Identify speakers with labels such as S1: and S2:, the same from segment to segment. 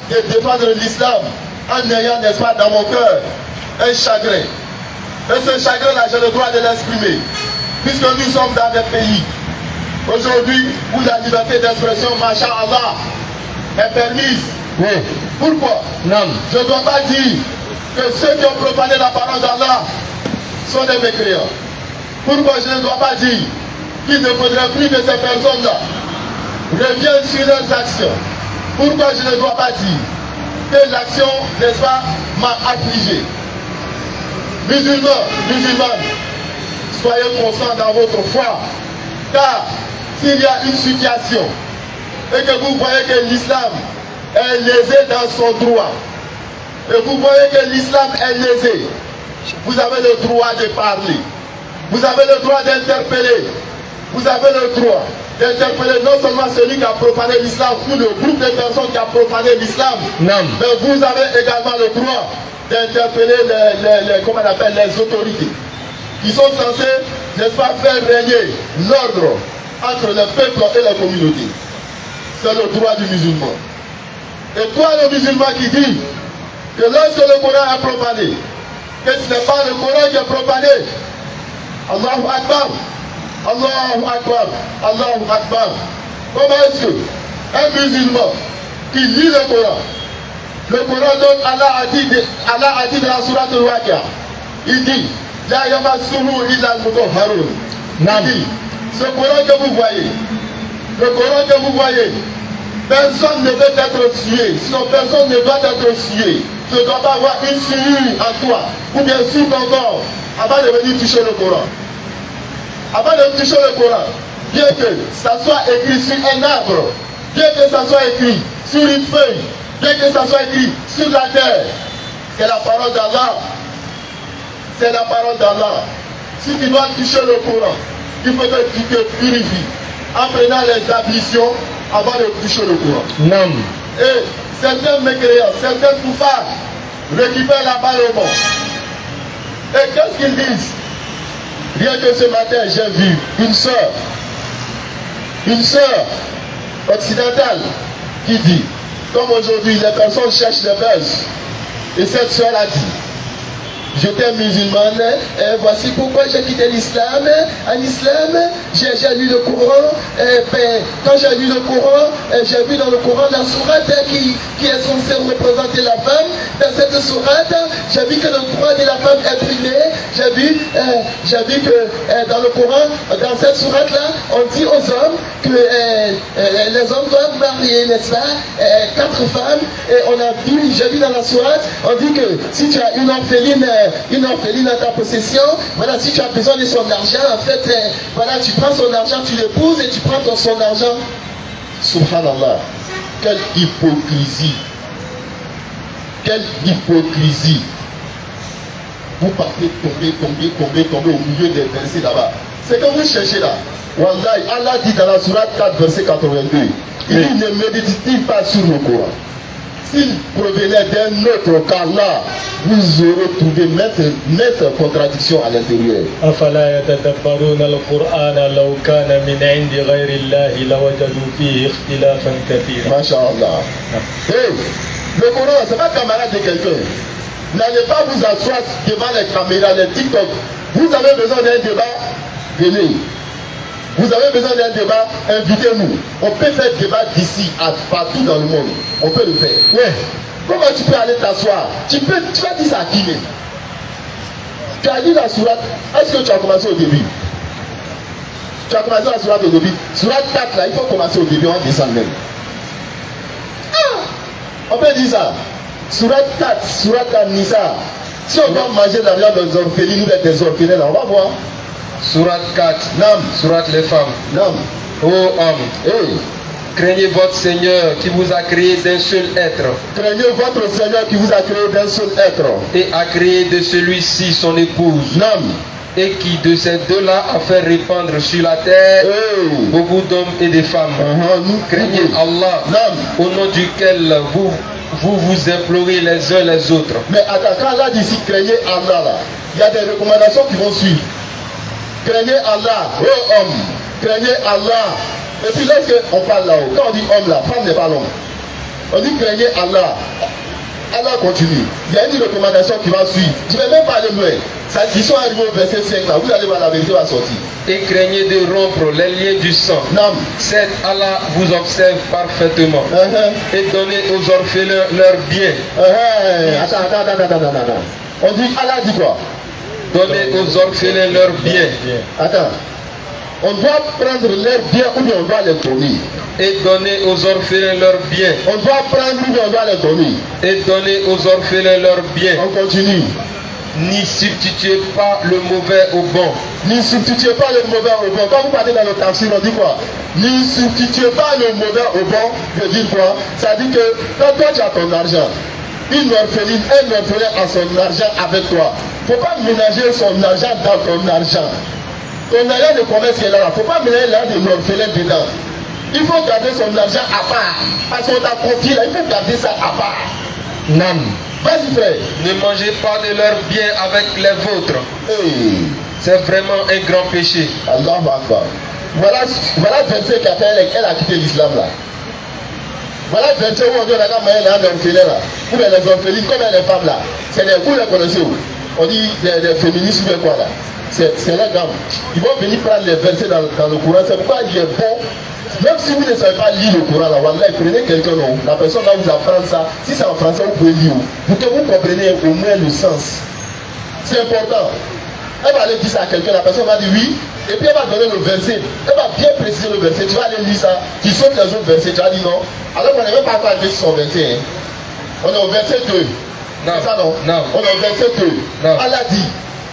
S1: de défendre l'islam en ayant, n'est-ce pas, dans mon cœur, un chagrin. Et ce chagrin-là, j'ai le droit de l'exprimer. Puisque nous sommes dans des pays, aujourd'hui, où la liberté d'expression, masha'Allah, est permise.
S2: Oui.
S1: Pourquoi?
S2: Non.
S1: Je ne dois pas dire que ceux qui ont profané la parole d'Allah sont des mécréants. Pourquoi je ne dois pas dire qu'il ne faudrait plus que ces personnes-là reviennent sur leurs actions? Pourquoi je ne dois pas dire que l'action, n'est-ce pas, m'a affligé? Musulmans, musulmanes, soyez constants dans votre foi, car s'il y a une situation et que vous voyez que l'islam est lésé dans son droit, et vous voyez que l'islam est lésé, vous avez le droit de parler, vous avez le droit d'interpeller, vous avez le droit d'interpeller non seulement celui qui a profané l'islam ou le groupe de personnes qui a profané l'islam, mais vous avez également le droit d'interpeller comment on appelle, les autorités qui sont censées, n'est-ce pas, faire régner l'ordre entre le peuple et la communauté. C'est le droit du musulman. Et toi, le musulman qui dit que lorsque le Coran est profané, que ce n'est pas le Coran qui est profané, Allahu Akbar, Allahu Akbar, Allahu Akbar. Comment est-ce qu'un musulman qui lit le Coran, donc Allah a dit dans la sourate Al-Waqi'a, il dit, La yamassuhu illa al-mutahharun. Il dit, ce Coran que vous voyez, le Coran que vous voyez, personne ne peut être souillé, sinon personne ne doit être souillé. Tu ne dois pas avoir une souillure en toi, ou bien sous ton corps, avant de venir toucher le Coran. Avant de toucher le Coran, bien que ça soit écrit sur un arbre, bien que ça soit écrit sur une feuille, bien que ça soit écrit sur la terre, c'est la parole d'Allah. C'est la parole d'Allah. Si tu dois toucher le Coran, il faut que tu te purifies en prenant les ablutions avant de toucher le Coran.
S2: Non.
S1: Et certains mécréants, certains koufars récupèrent la balle au monde. Et qu'est-ce qu'ils disent? Rien que ce matin, j'ai vu une sœur occidentale qui dit, comme aujourd'hui les personnes cherchent les buzz, et cette sœur a dit, j'étais musulmane et voici pourquoi j'ai quitté l'islam. En islam, j'ai lu le Coran. Quand j'ai lu le Coran, j'ai vu dans le Coran la sourate qui est censée représenter la femme. Dans cette sourate, j'ai vu que le droit de la femme est primé. J'ai vu que dans le Coran, dans cette sourate-là, on dit aux hommes que les hommes doivent marier, n'est-ce pas, 4 femmes. Et on a vu, j'ai vu dans la sourate, on dit que si tu as une orpheline à ta possession, voilà, si tu as besoin de son argent, en fait, voilà, tu prends son argent, tu l'épouses et tu prends son argent. Subhanallah, quelle hypocrisie! Quelle hypocrisie! Vous partez tomber au milieu des versets là-bas. C'est que vous cherchez là. Wallahi, Allah dit dans la sourate 4, verset 82, il dit, ne médite pas sur le Coran. S'il provenait d'un autre qu'Allah, vous aurez trouvé nette contradiction à l'intérieur.
S3: أفلا يتدبرون القرآن لو كان من عند غير الله لوجدوا فيه اختلافا كثيرا.
S1: Masha'Allah. Hey, le Coran, c'est pas camarade de quelqu'un. N'allez pas vous asseoir devant les caméras, les TikTok. Vous avez besoin d'un débat, venez. Vous avez besoin d'un débat, invitez-nous. On peut faire débat d'ici à partout dans le monde. On peut le faire. Ouais. Comment tu peux aller t'asseoir? Tu vas dire ça à qui? Tu as dit la sourate. Est-ce que tu as commencé au début? Tu as commencé la sourate au début. Sourate 4 là, il faut commencer au début, on descend même. Ah! On peut dire ça. Sourate 4, sourate An-Nisa. Si on doit manger la viande des orphelines ou des orphelins, on va voir.
S2: Sourate 4.
S1: Nam.
S2: Sourate les femmes.
S1: Nam.
S2: Ô homme,
S1: Hey.
S2: craignez votre Seigneur qui vous a créé d'un seul être
S1: Craignez votre Seigneur qui vous a créé d'un seul être.
S2: et a créé de celui-ci son épouse.
S1: Nam.
S2: Et qui de ces deux-là a fait répandre sur la terre
S1: Hey.
S2: beaucoup d'hommes et de femmes.
S1: Nous
S2: Craignez Allah,
S1: Nam.
S2: au nom duquel vous implorez les uns les autres.
S1: Mais quand Allah dit ici, craignez Allah là, il y a des recommandations qui vont suivre. Craignez Allah, oh homme, craignez Allah. Et puis lorsqu'on parle là-haut, quand on dit homme là, femme n'est pas l'homme. On dit craignez Allah. Allah continue. Il y a une recommandation qui va suivre. Je ne vais même pas aller loin. Ils sont arrivés au verset 5 là. Vous allez voir, la vérité va sortir.
S2: Et craignez de rompre les liens du sang. Certes, Allah vous observe parfaitement. Et donnez aux orphelins leurs biens.
S1: Attends. On dit, Allah dit quoi?
S2: Donnez aux orphelins leurs biens.
S1: Attends. On doit prendre leurs biens ou bien on doit les donner.
S2: Et donner aux orphelins leurs biens.
S1: On doit prendre ou bien on doit les donner.
S2: Et donner aux orphelins leurs biens.
S1: On continue.
S2: N'y substituez pas le mauvais au bon.
S1: N'y substituez pas le mauvais au bon. Quand vous partez dans le tafsir, on dit quoi? N'y substituez pas le mauvais au bon. Veut dire quoi? Ça dit que quand toi tu as ton argent, une orpheline, un orphelin a son argent avec toi. Il ne faut pas ménager son argent dans ton argent. Ton argent de commerce est là. Il ne faut pas ménager l'argent de l'orphelin dedans. Il faut garder son argent à part. Parce qu'on t'a confié là, il faut garder ça à part.
S2: Non.
S1: Vas-y frère.
S2: Ne mangez pas de leurs biens avec les vôtres.
S1: Hey.
S2: C'est vraiment un grand péché.
S1: Allahu Akbar. Voilà 25 qui a fait, elle a quitté l'islam là. Voilà 25 où on dit on a gagné les orphelins là. Ou bien les orphelines, comme les femmes là. C'est des, vous les connaissez où? On dit des féministes ou bien quoi là. C'est la gamme. Ils vont venir prendre les versets dans le Coran. C'est pourquoi il est bon. Même si vous ne savez pas lire le Coran là, voilà, prenez quelqu'un, non, la personne va vous apprendre ça. Si c'est en français, vous pouvez lire. Pour que vous compreniez au moins le sens. C'est important. Elle va aller dire ça à quelqu'un, la personne va dire oui, et puis elle va donner le verset. Elle va bien préciser le verset. Tu vas aller lire ça, tu sautes les autres versets, tu vas dire non. Alors qu'on n'est même pas encore arrivé sur son verset. Hein. On est au verset 2.
S2: Non.
S1: C'est ça non?
S2: Non.
S1: On est au verset 2.
S2: Non.
S1: Allah dit,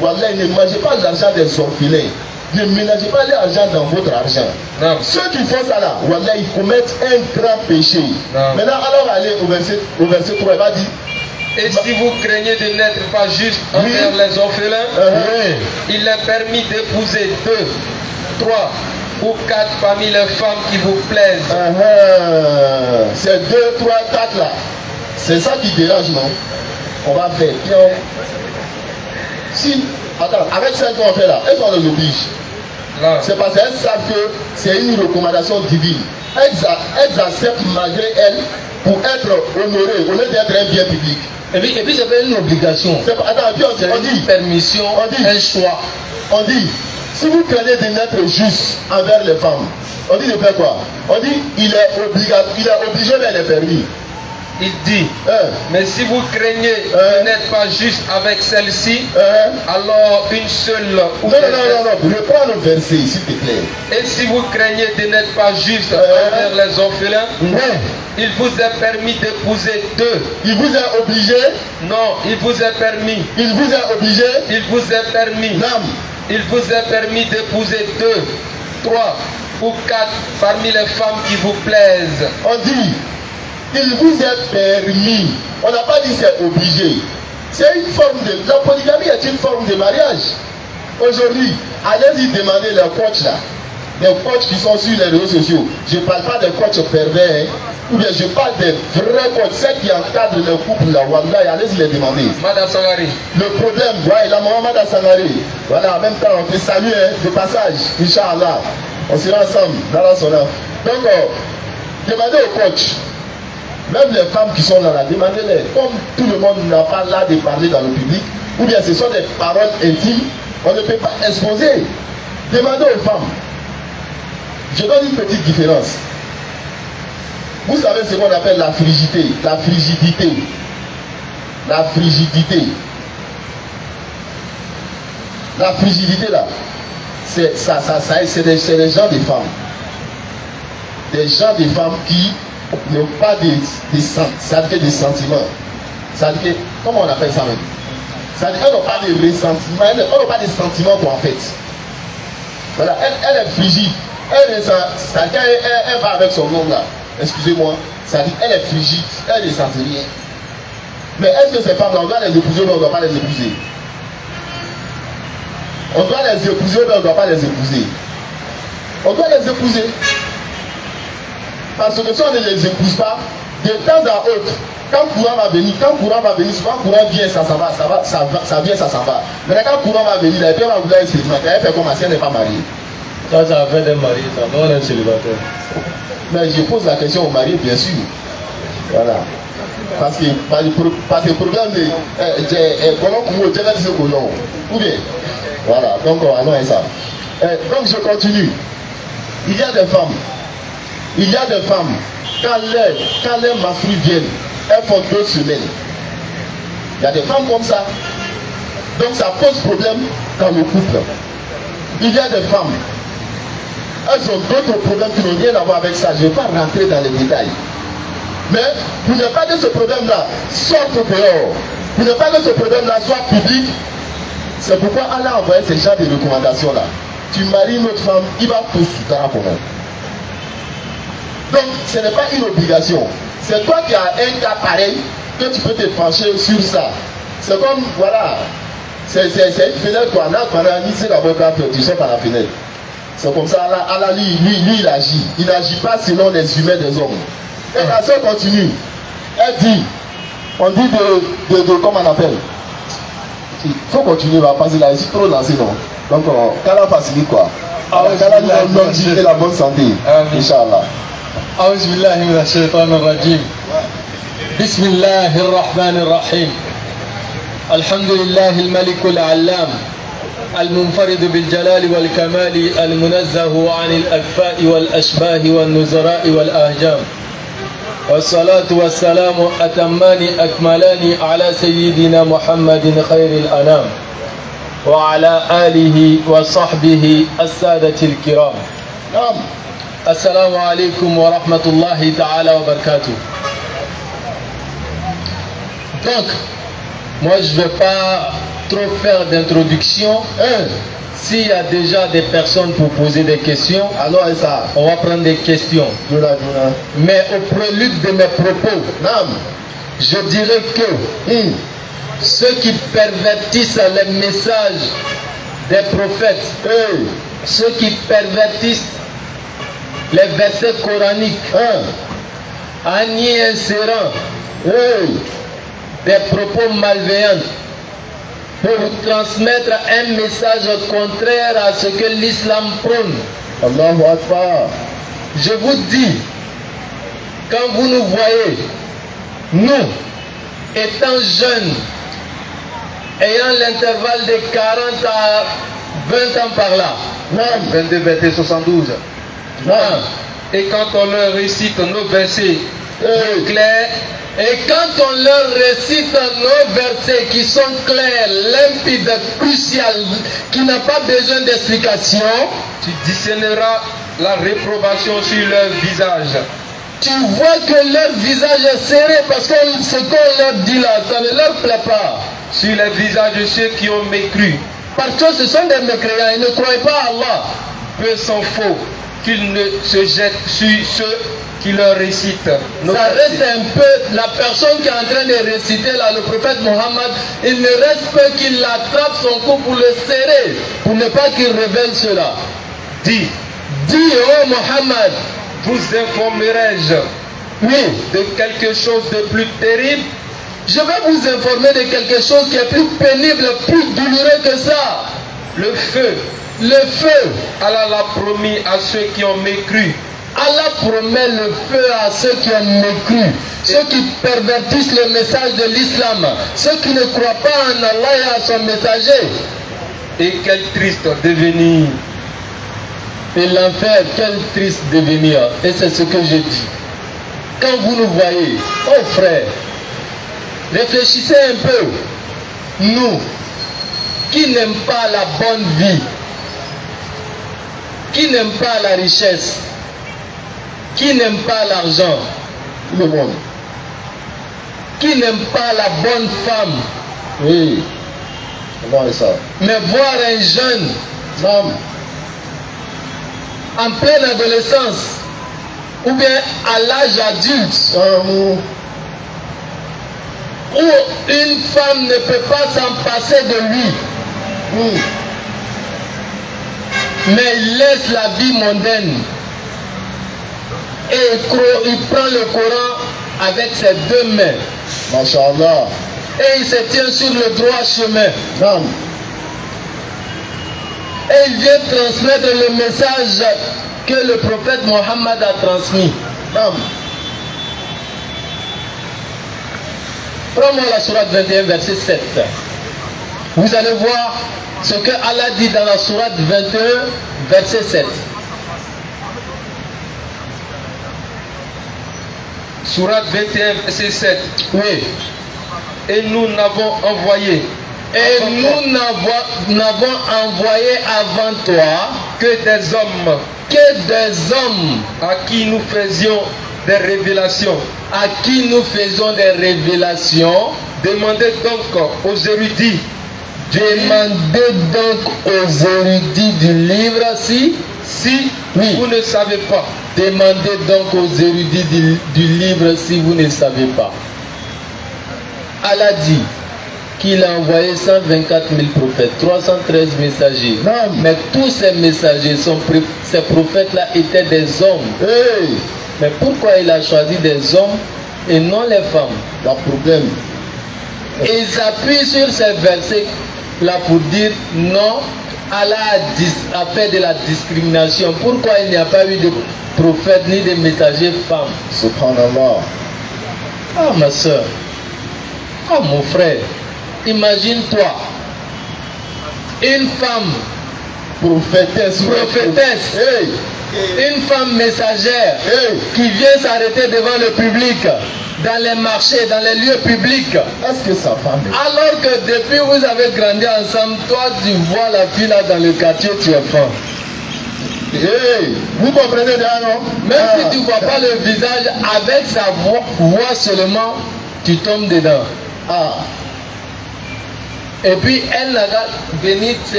S1: voilà, ne mangez pas l'argent des orphelins. Ne ménagez pas l'argent dans votre argent.
S2: Non.
S1: Ceux qui font ça là, voilà, ils commettent un grand péché.
S2: Non.
S1: Maintenant, Allah va aller au verset 3, il va dire.
S2: Et si vous craignez de n'être pas juste envers les orphelins, il est permis d'épouser 2, 3 ou 4 parmi les femmes qui vous plaisent.
S1: C'est 2, 3, 4 là. C'est ça qui dérange, non? On va faire. Si, attends, avec celles qu'on fait là, est-ce qu'on les oblige? C'est parce qu'elles savent que c'est une recommandation divine. Elles acceptent malgré elles pour être honorées, au lieu d'être un bien public.
S3: Et puis c'est pas une obligation.
S1: Attends, on dit
S3: une permission, un choix.
S1: On dit, si vous craignez de n'être juste envers les femmes, on dit de faire quoi? On dit, il est obligé, mais il est permis.
S2: Il dit, mais si vous craignez de n'être pas juste avec celle-ci, alors une seule ou
S1: non, reprends le verset, s'il te plaît.
S2: Et si vous craignez de n'être pas juste envers les orphelins, il vous est permis d'épouser 2.
S1: Il vous est obligé?
S2: Non, il vous est permis.
S1: Il vous est obligé?
S2: Il vous est permis.
S1: Non.
S2: Il vous est permis d'épouser 2, 3 ou 4 parmi les femmes qui vous plaisent.
S1: On dit, il vous est permis. On n'a pas dit c'est obligé. C'est une forme de... La polygamie est une forme de mariage. Aujourd'hui, allez-y demander les coachs là. Les coachs qui sont sur les réseaux sociaux. Je ne parle pas des coachs pervers. Ou bien je parle des vrais coachs. Ceux qui encadrent le couple là. Wallah, allez-y les demander.
S2: Mada Sangari.
S1: Le problème, ouais, la maman Mada Sangari. Voilà, en même temps, on te salue de passage. Inch'Allah. On sera ensemble dans la sauna. Donc, demandez aux coachs. Même les femmes qui sont là, demandez-les. Comme tout le monde n'a pas l'air de parler dans le public, ou bien ce sont des paroles intimes, on ne peut pas exposer. Demandez aux femmes. Je donne une petite différence. Vous savez ce qu'on appelle la frigidité. La frigidité. La frigidité. La frigidité là, c'est des gens des femmes. Des gens des femmes qui n'ont pas des sentiments. C'est-à-dire, comment on appelle ça même? C'est-à-dire, elles n'ont pas de ressentiments, elles n'ont pas de sentiments quoi, en fait. Voilà, elle est frigide. C'est-à-dire, elle va avec son homme là. Excusez-moi. C'est-à-dire, elle est frigide, elle ne sent rien. Mais est-ce que ces femmes-là, on doit les épouser ou on ne doit pas les épouser? On doit les épouser ou on ne doit pas les épouser? On doit les épouser. Parce que si on ne les épouse pas, de temps à autre, quand le courant va venir, souvent le courant vient, ça s'en va, ça vient, ça s'en va. Mais quand le courant va venir, la personne va vouloir être célibataire, elle fait comme si elle n'est pas mariée.
S3: Ça fait des mariés, ça, non, on est célibataire.
S1: Mais je pose la question aux mariés, bien sûr. Voilà. Parce que le problème est comment vous dire ce que non. Ou bien. Voilà. Donc on a ça. Donc je continue. Il y a des femmes. Il y a des femmes. Quand les menstrues viennent, elles font 2 semaines. Il y a des femmes comme ça. Donc ça pose problème dans le couple. Il y a des femmes. Elles ont d'autres problèmes qui n'ont rien à voir avec ça. Je ne vais pas rentrer dans les détails. Mais pour ne pas que ce problème-là sorte dehors, pour ne pas que ce problème-là soit public, c'est pourquoi Allah a envoyé ces genre de recommandations-là. Tu maries une autre femme, il va te soutenir pour moi. Donc ce n'est pas une obligation. C'est toi qui as un cas pareil que tu peux te pencher sur ça. C'est comme, voilà, c'est une fenêtre qu'on a, c'est d'abord tu sors par la fenêtre. C'est comme ça, Allah, lui, il agit. Il n'agit pas selon les humains des hommes. Et la soeur continue. Elle dit, on dit de comment on appelle. Il faut continuer, parce qu'il a trop lancé, non. Donc, qu'Allah facilite quoi. qu'Allah nous donne longue vie et la bonne santé. Inch'Allah.
S3: أعوذ بالله من الشيطان الرجيم. بسم الله الرحمن الرحيم. الحمد لله الملك العلام المنفرد بالجلال والكمال المنزه عن الأكفاء والأشباه والنزراء والأهجام، والصلاة والسلام أتمان أكملان على سيدنا محمد خير الأنام وعلى آله وصحبه السادة الكرام. Assalamu alaikum wa rahmatullahi ta'ala wa barakatuh. Donc, moi je ne vais pas trop faire d'introduction. S'il y a déjà des personnes pour poser des questions, alors on va prendre des questions. Mais au prélude de mes propos, je dirais que ceux qui pervertissent les messages des prophètes, ceux qui pervertissent les versets coraniques, en y insérant des propos malveillants pour transmettre un message contraire à ce que l'islam prône. Allahu Akbar. Je vous dis, quand vous nous voyez, nous, étant jeunes, ayant l'intervalle de 40 à 20 ans par là, 22, 21, 72, et quand on leur récite nos versets clairs, et quand on leur récite nos versets qui sont clairs, limpides, cruciaux, qui n'ont pas besoin d'explication, tu discerneras la réprobation sur leur visage. Tu vois que leur visage est serré parce que ce qu'on leur dit là, ça ne leur plaît pas. Sur les visages de ceux qui ont mécru. Parce que ce sont des mécréants, ils ne croient pas à Allah. Peu s'en faut qu'ils ne se jettent sur ceux qui leur récitent. Ça reste un peu la personne qui est en train de réciter là, le prophète Mohammed, il ne reste pas qu'il attrape son cou pour le serrer, pour ne pas qu'il révèle cela. Dis, oh Mohammed, vous informerai-je de quelque chose de plus terrible? Je vais vous informer de quelque chose qui est plus pénible, plus douloureux que ça. Le feu. Le feu. Allah l'a promis à ceux qui ont mécru. Allah promet le feu à ceux qui ont mécru, ceux qui pervertissent le message de l'islam, ceux qui ne croient pas en Allah et à son messager. Et quel triste devenir. Et l'enfer, quel triste devenir. Et c'est ce que je dis. Quand vous nous voyez, oh frère, réfléchissez un peu. Nous, qui n'aiment pas la bonne vie, qui n'aiment pas la richesse, qui n'aime pas l'argent, le monde, qui n'aime pas la bonne femme, oui, ça. Mais voir un jeune homme en pleine adolescence ou bien à l'âge adulte où une femme ne peut pas s'en passer de lui, mais il laisse la vie mondaine. Et il prend le Coran avec ses deux mains. Masha'Allah. Et il se tient sur le droit chemin. Et il vient transmettre le message que le prophète Mohammed a transmis. Prends-moi la sourate 21, verset 7. Vous allez voir ce que Allah dit dans la sourate 21, verset 7.
S2: Sourate 21, verset 7.
S3: Oui.
S2: Et nous n'avons envoyé.
S3: Et nous n'avons envoyé avant toi
S2: que des hommes.
S3: Que des hommes
S2: à qui nous faisions des révélations.
S3: À qui nous faisons des révélations.
S2: Demandez donc aux érudits.
S3: Demandez donc aux érudits du livre si
S2: oui. Vous ne savez pas.
S3: Demandez donc aux érudits du livre si vous ne savez pas. Allah dit qu'il a envoyé 124 000 prophètes, 313 messagers.
S1: Non.
S3: Mais tous ces messagers, ces prophètes-là étaient des hommes.
S1: Hey.
S3: Mais pourquoi il a choisi des hommes et non les femmes?
S1: Le problème.
S3: Ils appuient sur ces versets-là pour dire non, Allah a fait de la discrimination. Pourquoi il n'y a pas eu de prophètes ni de messagers femmes?
S1: Subhanallah.
S3: Ah ma soeur, ah mon frère, imagine-toi, une femme
S1: prophétesse,
S3: hey. Une femme messagère
S1: hey.
S3: Qui vient s'arrêter devant le public, dans les marchés, dans les lieux publics.
S1: Est-ce que sa femme est...
S3: Alors que depuis vous avez grandi ensemble, toi tu vois la fille là dans le quartier, tu es femme.
S1: Hey. Vous comprenez déjà, non?
S3: Même si tu ne vois pas le visage, avec sa voix seulement, tu tombes dedans.
S1: Ah.
S3: Et puis elle n'a qu'à venir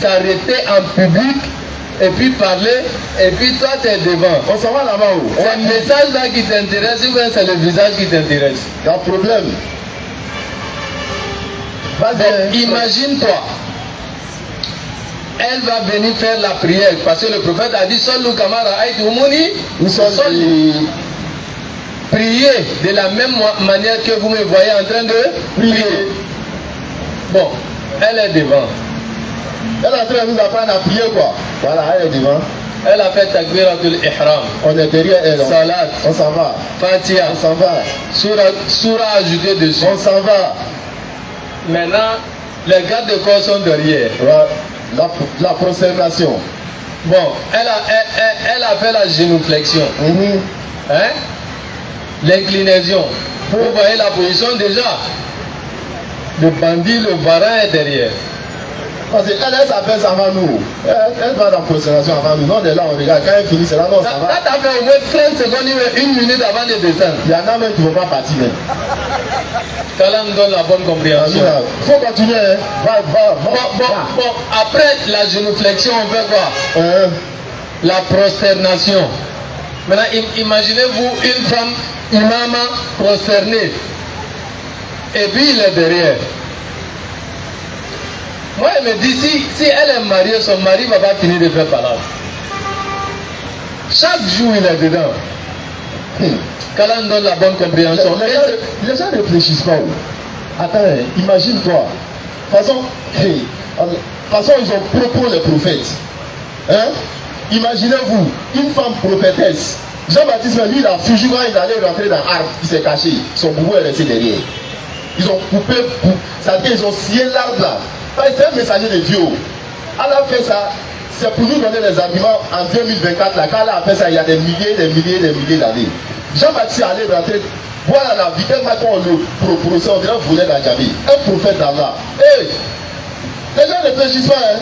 S3: s'arrêter en public et puis parler, et puis toi tu es devant.
S1: On s'en va là-bas où?
S3: C'est le message là qui t'intéresse ou bien c'est le visage qui t'intéresse?
S1: Il y a un problème.
S3: Imagine-toi, elle va venir faire la prière parce que le prophète a dit Sallu kamara aïtoumuni, priez de la même manière que vous me voyez en train de prier. Bon, elle est devant.
S1: Elle est en train de nous apprendre à prier quoi. Voilà, elle est devant.
S3: Elle a fait takbiratul ihram.
S1: On est derrière elle.
S3: Salat.
S1: On s'en va.
S3: Fatiha.
S1: On s'en va.
S3: Surah ajouté dessus.
S1: On s'en va.
S3: Maintenant, les gardes de corps sont derrière.
S1: La prosternation.
S3: Bon, elle a fait la génuflexion. Hein? L'inclinaison. Vous voyez la position déjà. Le bandit, le varan est derrière.
S1: Parce qu'elle s'appelle avant nous. Elle va dans la prosternation avant nous. Non, on est là, on regarde. Quand elle finit, c'est là, non, ça va.
S3: Là, tu as fait au moins 30 secondes, une minute avant de descendre.
S1: Il y en a même qui ne vont pas partir même.
S3: Qu'Allah nous donne la bonne compréhension.
S1: Il faut continuer. Hein.
S3: Bon, après la génuflexion, on fait quoi? La prosternation. Maintenant, imaginez-vous une femme, imam prosternée. Et puis il est derrière. Moi, elle me dit, si elle est mariée, son mari ne va pas finir de faire palabre. Chaque jour, il est dedans. Qu'Allah nous donne la bonne compréhension.
S1: Les gens ne réfléchissent pas. Attends, imagine-toi. De toute façon, ils ont proposé les prophètes. Hein? Imaginez-vous, une femme prophétesse. Jean-Baptiste, lui, il a fui quand il allait rentrer dans l'arbre, il s'est caché. Son boubou est resté derrière. Ils ont coupé, c'est-à-dire qu'ils ont scié l'arbre là. C'est un messager de Dieu. Allah a fait ça, c'est pour nous donner les arguments en 2024. Là, quand Allah a fait ça, il y a des milliers d'années. Jean-Baptiste allait rentrer, voilà la vitesse qu'on le procès, on dirait voler la Djambi. Un prophète d'Allah. Hey, les gens ne réfléchissent pas. Hein.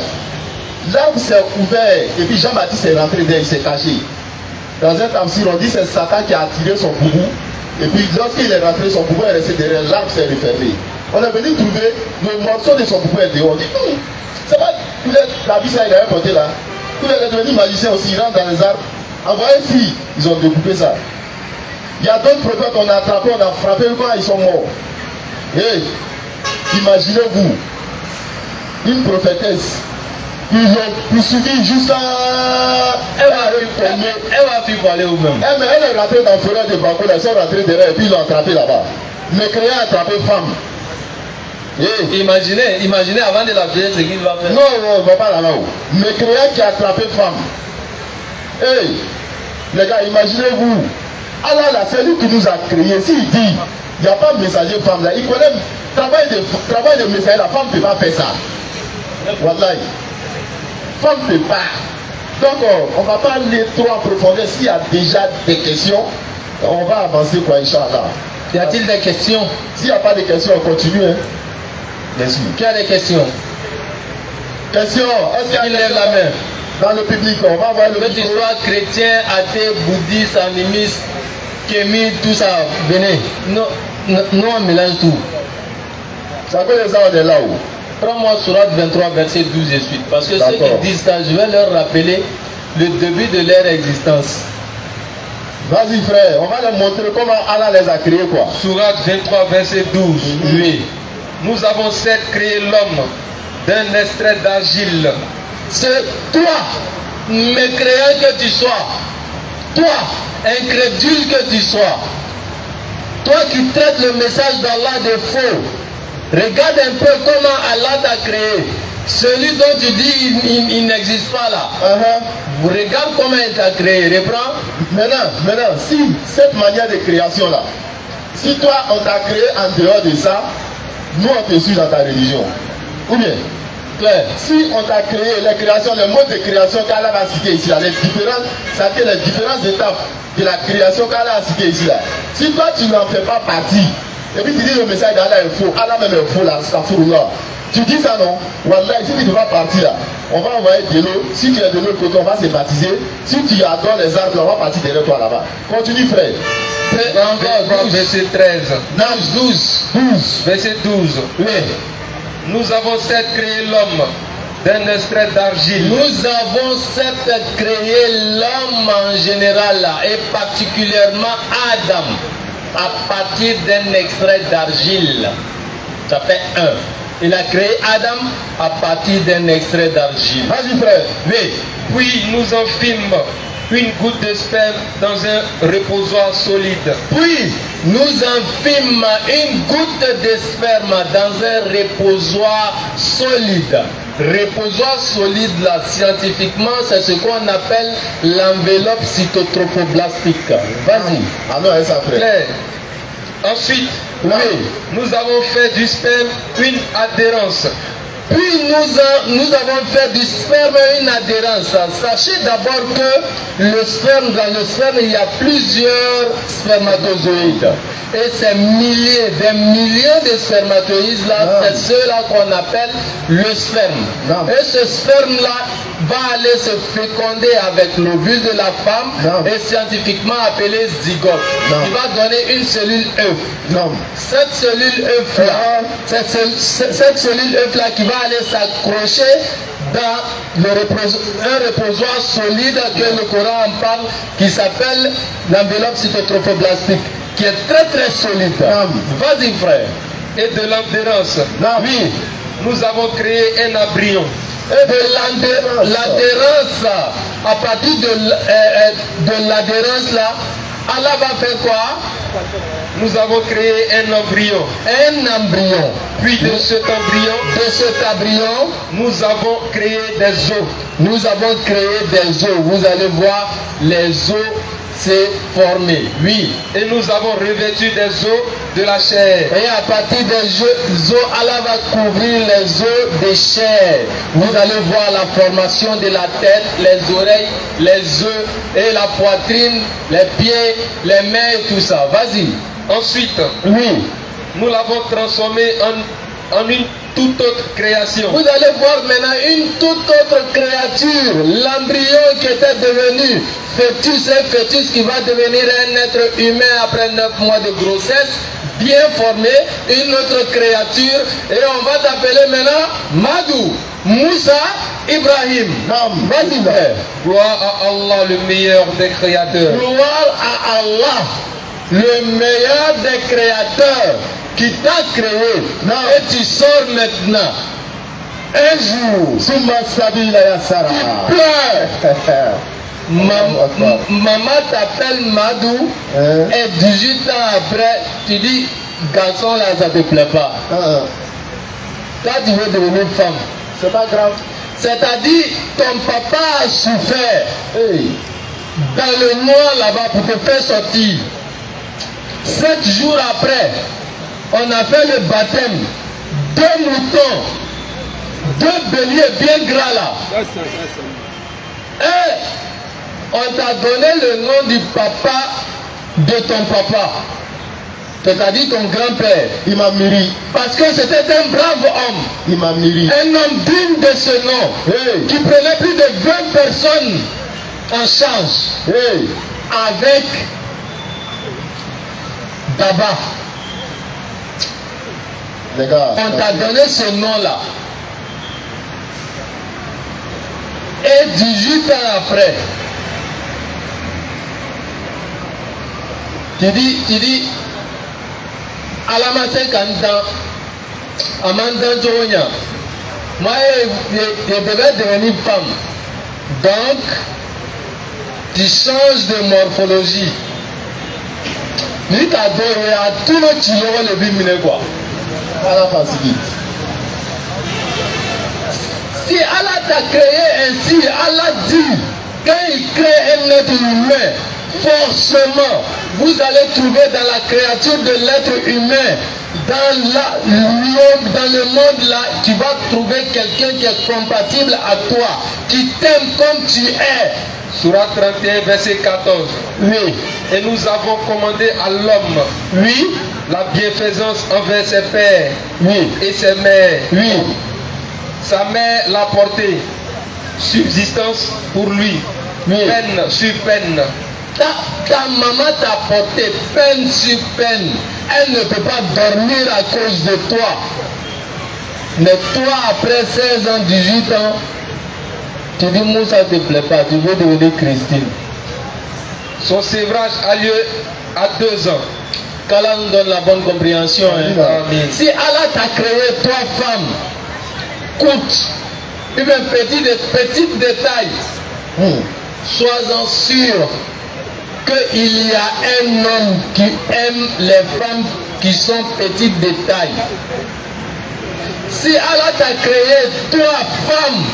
S1: L'arbre s'est ouvert et puis Jean-Baptiste est rentré dedans, il s'est caché. Dans un tafsir, on dit que c'est Satan qui a attiré son boubou. Et puis lorsqu'il est rentré, son boubou est resté derrière, l'arbre s'est refermé. On est venu trouver le morceau de son boubou est dehors. On dit, c'est pas la vie ça il avait porté là. Il est devenu magicien aussi, il rentre dans les arbres. Envoyez ici, ils ont découpé ça. Il y a d'autres prophètes qu'on a attrapés, on a frappé, quand ils sont morts. Et imaginez-vous, une prophétesse, ils ont poursuivi jusqu'à... Elle va vivre aller où même. Elle est rentrée dans le forêt de Bako, ils sont rentrés derrière et puis ils l'ont attrapé là-bas. Le créant a attrapé femme.
S3: Et imaginez avant de la prière ce qu'il va faire.
S1: Non, on ne va pas là-bas. Le créant qui a attrapé femme. Hey, les gars, imaginez-vous. Allah là, c'est lui qui nous a créés. S'il dit, Il n'y a pas de messager femme là. Il connaît le travail de messager. La femme ne peut pas faire ça. Wallahi. Femme ne peut pas. Donc on ne va pas aller trop en profondeur. S'il y a déjà des questions, on va avancer quoi, Inch'Allah.
S3: Y a-t-il des questions?
S1: S'il n'y a pas de questions, on continue. Hein? Bien sûr.
S3: Qui a des questions?
S1: Question. Est-ce qu'il lève la main? Dans le public, on va voir le
S3: que tu sois chrétien, athée, bouddhiste, animiste, kémite, tout ça, venez. Non, on mélange tout.
S1: Ça fait les on est là-haut.
S3: Prends-moi Sourate 23, verset 12 et suite. Parce que ceux qui disent ça, je vais leur rappeler le début de leur existence.
S1: Vas-y frère, on va leur montrer comment Allah les a créés quoi.
S2: Sourate 23, verset 12. Oui. Nous avons certes créé l'homme d'un extrait d'argile.
S3: C'est toi, mécréant que tu sois, toi, incrédule que tu sois, toi qui traites le message d'Allah de faux, regarde un peu comment Allah t'a créé. Celui dont tu dis il n'existe pas là. Regarde comment il t'a créé. Reprends.
S1: Maintenant, si cette manière de création là, si toi on t'a créé en dehors de ça, nous on te suit dans ta religion. Ou bien, si on t'a créé les créations, les modes de création qu'Allah va citer ici là, les différentes étapes de la création qu'Allah a cité ici là. Si toi tu n'en fais pas partie, et puis tu dis le message d'Allah est faux, Allah même est faux là, là. Tu dis ça non? Wallah, si tu ne vas partir là, on va envoyer de l'eau. Si tu es de l'autre côté, on va se baptiser. Si tu adores les arbres, on va partir derrière toi là-bas. Continue frère.
S2: Verset 13.
S3: 12.
S2: Verset 12.
S3: Oui.
S2: Nous avons certes créé l'homme d'un extrait d'argile.
S3: Nous avons certes créé l'homme en général là, et particulièrement Adam à partir d'un extrait d'argile. Ça fait 1. Il a créé Adam à partir d'un extrait d'argile.
S1: Vas-y frère.
S2: Oui. Puis nous en fîmes une goutte de sperme dans un reposoir solide.
S3: Puis nous en fîmes une goutte de sperme dans un reposoir solide. Reposoir solide là, scientifiquement, c'est ce qu'on appelle l'enveloppe cytotrophoblastique. Vas-y.
S1: Alors, ça frère.
S2: Claire. Ensuite,
S3: oui,
S2: nous avons fait du sperme une adhérence.
S3: Puis nous avons fait du sperme une adhérence. Sachez d'abord que le sperme, dans le sperme, il y a plusieurs spermatozoïdes. Et ces des milliers de spermatozoïdes là, c'est ceux-là qu'on appelle le sperme. Et ce sperme-là va aller se féconder avec l'ovule de la femme et scientifiquement appelé zygote. Il va donner une cellule œuf. Cette cellule œuf-là, cette cellule œuf-là qui va aller s'accrocher dans un reposoir solide que le Coran en parle, qui s'appelle l'enveloppe cytotrophoblastique, qui est très très solide. Vas-y frère.
S2: Et de l'adhérence.
S3: Oui.
S2: Nous avons créé un embryon.
S3: Et de l'adhérence, à partir de l'adhérence là, Allah va faire quoi?
S2: Nous avons créé un embryon.
S3: Un embryon.
S2: Puis de cet embryon,
S3: nous
S2: avons créé des os.
S3: Nous avons créé des os. Vous allez voir les os s'est formé. Oui.
S2: Et nous avons revêtu des os de la chair.
S3: Et à partir des os, Allah va couvrir les os de chair. Vous allez voir la formation de la tête, les oreilles, les œufs et la poitrine, les pieds, les mains et tout ça. Vas-y.
S2: Ensuite,
S3: oui,
S2: nous l'avons transformé en une toute autre création.
S3: Vous allez voir maintenant une toute autre créature. L'embryon qui était devenu fœtus, un fœtus qui va devenir un être humain après 9 mois de grossesse, bien formé, une autre créature, et on va t'appeler maintenant Madou, Moussa, Ibrahim. Vas-y, frère.
S2: Gloire à Allah, le meilleur des créateurs.
S3: Gloire à Allah, le meilleur des créateurs, qui t'a créé. Et tu sors maintenant. Un jour, tu pleures. Maman t'appelle Madou, et 18 ans après, tu dis, garçon là, ça te plaît pas. Toi, tu veux devenir femme.
S1: C'est pas grave.
S3: C'est-à-dire, ton papa a souffert dans le noir là-bas pour te faire sortir. 7 jours après, on a fait le baptême. 2 moutons, 2 béliers bien gras là. Et on t'a donné le nom du papa de ton papa. C'est-à-dire ton grand-père.
S1: Il m'a mûri.
S3: Parce que c'était un brave homme.
S1: Il m'a mûri.
S3: Un homme digne de ce nom.
S1: Hey.
S3: Qui prenait plus de 20 personnes en charge.
S1: Hey.
S3: Avec Daba.
S1: Les gars.
S3: On t'a donné ce nom-là. Et 18 ans après, tu dis, à la main 50 ans, à Mandan Jonia, moi, je devais devenir femme. Donc, tu changes de morphologie. Ni t'as donné à tout le chilo le bimine quoi.
S1: À la facilité.
S3: Si Allah t'a créé ainsi, Allah dit, quand il crée un être humain, forcément, vous allez trouver dans la créature de l'être humain, dans le monde là, tu vas trouver quelqu'un qui est compatible à toi, qui t'aime comme tu es.
S2: Surat 31, verset 14.
S3: Oui.
S2: Et nous avons commandé à l'homme,
S3: Oui.
S2: la bienfaisance envers ses pères,
S3: Oui.
S2: et ses mères.
S3: Oui.
S2: Sa mère l'a porté, subsistance pour lui,
S3: Oui.
S2: peine sur peine.
S3: Ta maman t'a porté peine sur peine. Elle ne peut pas dormir à cause de toi. Mais toi, après 16 ans, 18 ans, tu dis, moi, ça ne te plaît pas, tu veux devenir Christine.
S2: Son sévrage a lieu à 2 ans.
S3: Qu'Allah nous donne la bonne compréhension. Hein.
S2: Amen.
S3: Si Allah t'a créé, toi, femme, écoute, un petit détail, sois-en sûr qu'il y a un homme qui aime les femmes qui sont petites de taille. Si Allah t'a créé, toi, femme,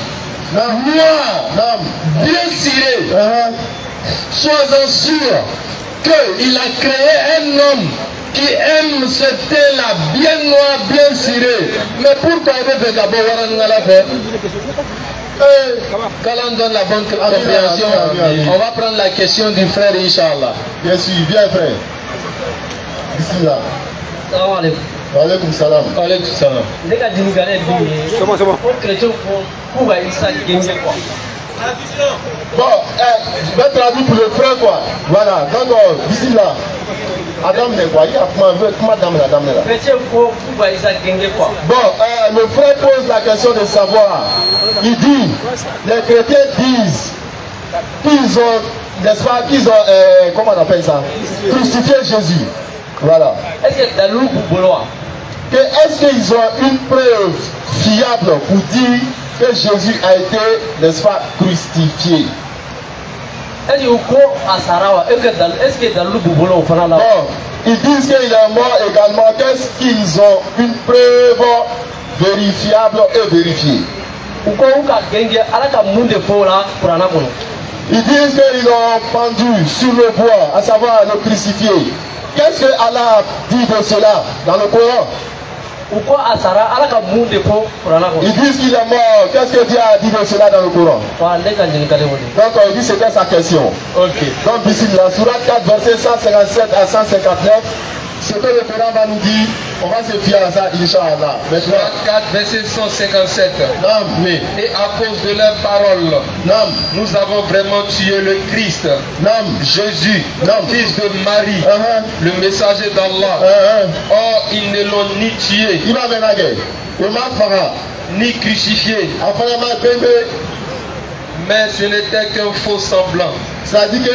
S3: noire, bien cirée, sois-en sûr qu'il a créé un homme qui aime ce thé-là, bien noir, bien ciré. Mais pourquoi il veut d'abord faire? Qu'Allah donne la bonne compréhension. On va prendre la question du frère, Inch'Allah.
S1: Bien sûr, viens frère. Bismillah.
S4: Salam alaikum.
S1: Wa alaikum salam.
S3: Wa alaikum salam.
S4: Ne ka ɲininkali bi ye ko chrétien ko k'u ka Isa genge quoi.
S1: Bon, je vais traduire pour le frère quoi. Voilà, donc bismillah. Adam ne quoi, il y a comment dame la dame là.
S4: Chrétien ko k'u ka Isa genge quoi.
S1: Bon, le frère pose la question de savoir. Il dit, les chrétiens disent qu'ils ont, n'est-ce pas, qu'ils ont, comment on appelle ça, crucifié Jésus. Voilà.
S4: Est-ce que dalu b'u bolo wa?
S1: Est-ce qu'ils ont une preuve fiable pour dire que Jésus a été, n'est-ce pas, crucifié?
S4: Est-ce que dalu b'u bolo o fana la?
S1: Bon, ils disent qu'il est mort également. Qu'est-ce qu'ils ont une preuve vérifiable et vérifiée?
S4: U ko u ka genge Ala ka mun de fɔ o la Kurana kɔnɔ?
S1: Ils disent qu'ils l'ont pendu sur le bois, à savoir le crucifié. Qu'est-ce que Allah dit de cela dans le Coran?
S4: U ko a sara Ala ka mun de fɔ Kurana
S1: Ils
S4: kɔnɔ?
S1: disent qu'il est mort. Qu'est-ce que Dieu a dit de cela dans le Coran?
S4: Wa ne ka ɲininkali o de.
S1: Donc il dit c'était sa question.
S3: Ok.
S1: Donc ici, la Sourate 4, verset 157 à 159, ce que le Coran va nous dire, on va se fier à ça, Inch'Allah. Maintenant,
S2: Surat 4, verset 157.
S1: non,
S3: Oui.
S2: Et à cause de leurs paroles,
S1: non,
S2: nous avons vraiment tué le Christ,
S1: non,
S2: Jésus,
S1: Non.
S2: fils de Marie, le messager d'Allah. Or, ils ne l'ont ni tué,
S1: il va venir guerre. Le mal fera.
S2: ni crucifié,
S1: Enfin, la main bébé,
S2: mais ce n'était qu'un faux semblant.
S1: ça dit que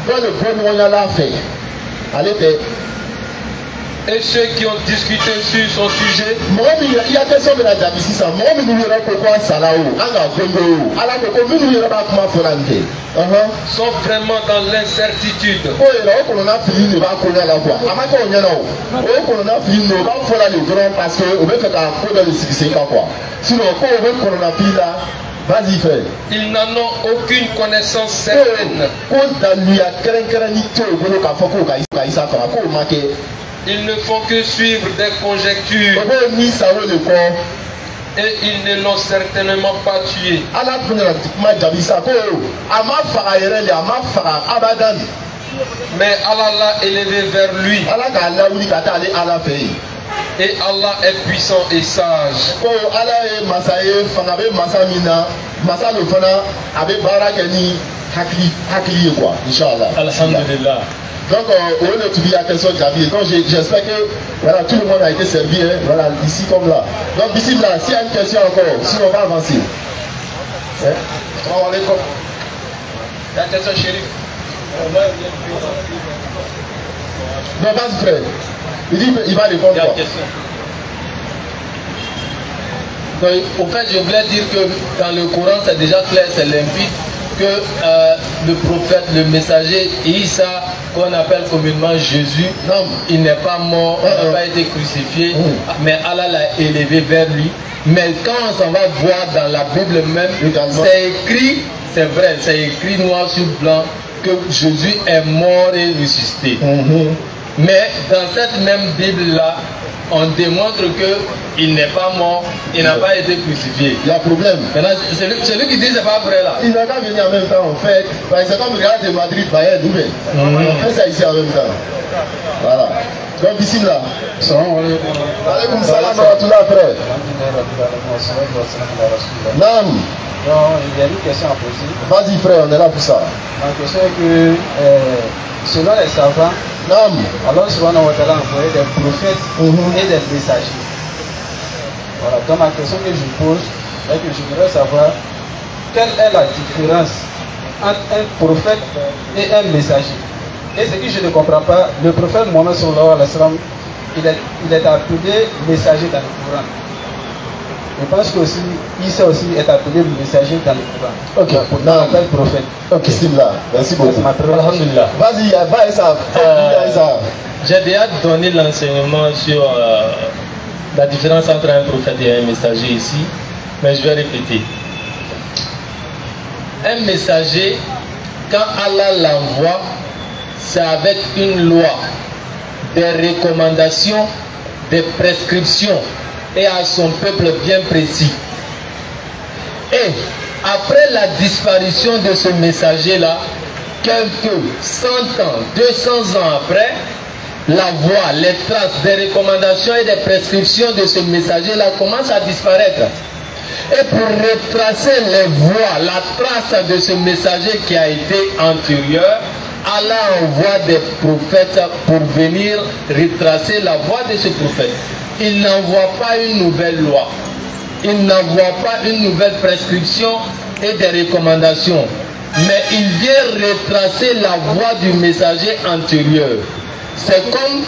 S1: quand le bon on l'a fait, allez faire.
S2: Et ceux qui ont discuté sur son sujet
S1: Il y a question de la dame ici, ça. Moi, je ne sais pas pourquoi ça là haut. Alors, alors, comment nous ne sais pas comment faire l'enquête.
S2: sont vraiment dans l'incertitude.
S1: Oh, là, on a fini, on va connaître la voix. À ma part, on y a là. Oh, on a fini, on va faire le grand parce que on veut faire un peu de le succès, quoi. Sinon, quand on veut qu'on a fini là, Vas-y, frère.
S2: Ils n'en ont aucune connaissance certaine. Ils ne font que suivre des conjectures. Et ils ne l'ont certainement pas tué. Mais Allah l'a élevé vers lui. Et Allah est puissant et sage.
S3: Alhamdulillah.
S1: Donc, j'espère que voilà, tout le monde a été servi, hein, voilà, ici comme là. Donc, ici, là, s'il y a une question encore, si on va avancer.
S2: Salam alaikum. Il y a une question, chérif.
S1: Non, vas-y, frère. Il dit qu'il va répondre.
S3: Donc, au fait, je voulais dire que dans le Coran, c'est déjà clair, c'est limpide, que le prophète, le messager Isa, qu'on appelle communément Jésus, non, il n'est pas mort, il n'a pas été crucifié, mais Allah l'a élevé vers lui. Mais quand on s'en va voir dans la Bible même, c'est écrit, c'est vrai, c'est écrit noir sur blanc que Jésus est mort et ressuscité. Mais dans cette même Bible-là, on démontre qu'il n'est pas mort, il n'a pas été crucifié.
S1: Il y a problème.
S3: Maintenant, celui qui dit que c'est pas vrai là.
S1: Il n'a qu'à venir en même temps, en fait. C'est comme le Real de Madrid, Bayern, on fait ça ici en même temps. Voilà. Donc ici là. Salam alaikum salam wa rahmatullah, frère. Nam.
S5: Donc, il y a une question à poser.
S1: Vas-y, frère, on est là pour ça.
S5: La question est que, selon les savants, Allah subhanahu wa ta'ala a envoyé des prophètes et des messagers. Voilà, donc ma question que je pose est que je voudrais savoir quelle est la différence entre un prophète et un messager. Et ce que je ne comprends pas, le prophète Mohammed sallallahu alayhi wa sallam, il est appelé messager dans le Coran. Je pense que aussi, Isa aussi est appelé messager dans le Coran.
S1: Ok,
S5: on appelle prophète.
S1: Ok, Simla, merci beaucoup.
S3: Alhamdulillah.
S1: Vas-y, va Issa.
S3: J'ai déjà donné l'enseignement sur la différence entre un prophète et un messager ici, mais je vais répéter. Un messager, quand Allah l'envoie, c'est avec une loi, des recommandations, des prescriptions et à son peuple bien précis. Et après la disparition de ce messager-là, quelques 100 ans, 200 ans après, la voie, les traces des recommandations et des prescriptions de ce messager-là commencent à disparaître. Et pour retracer les voies, la trace de ce messager qui a été antérieur, Allah envoie des prophètes pour venir retracer la voie de ce prophète. Il n'envoie pas une nouvelle loi. Il n'envoie pas une nouvelle prescription et des recommandations. Mais il vient retracer la voie du messager antérieur. C'est comme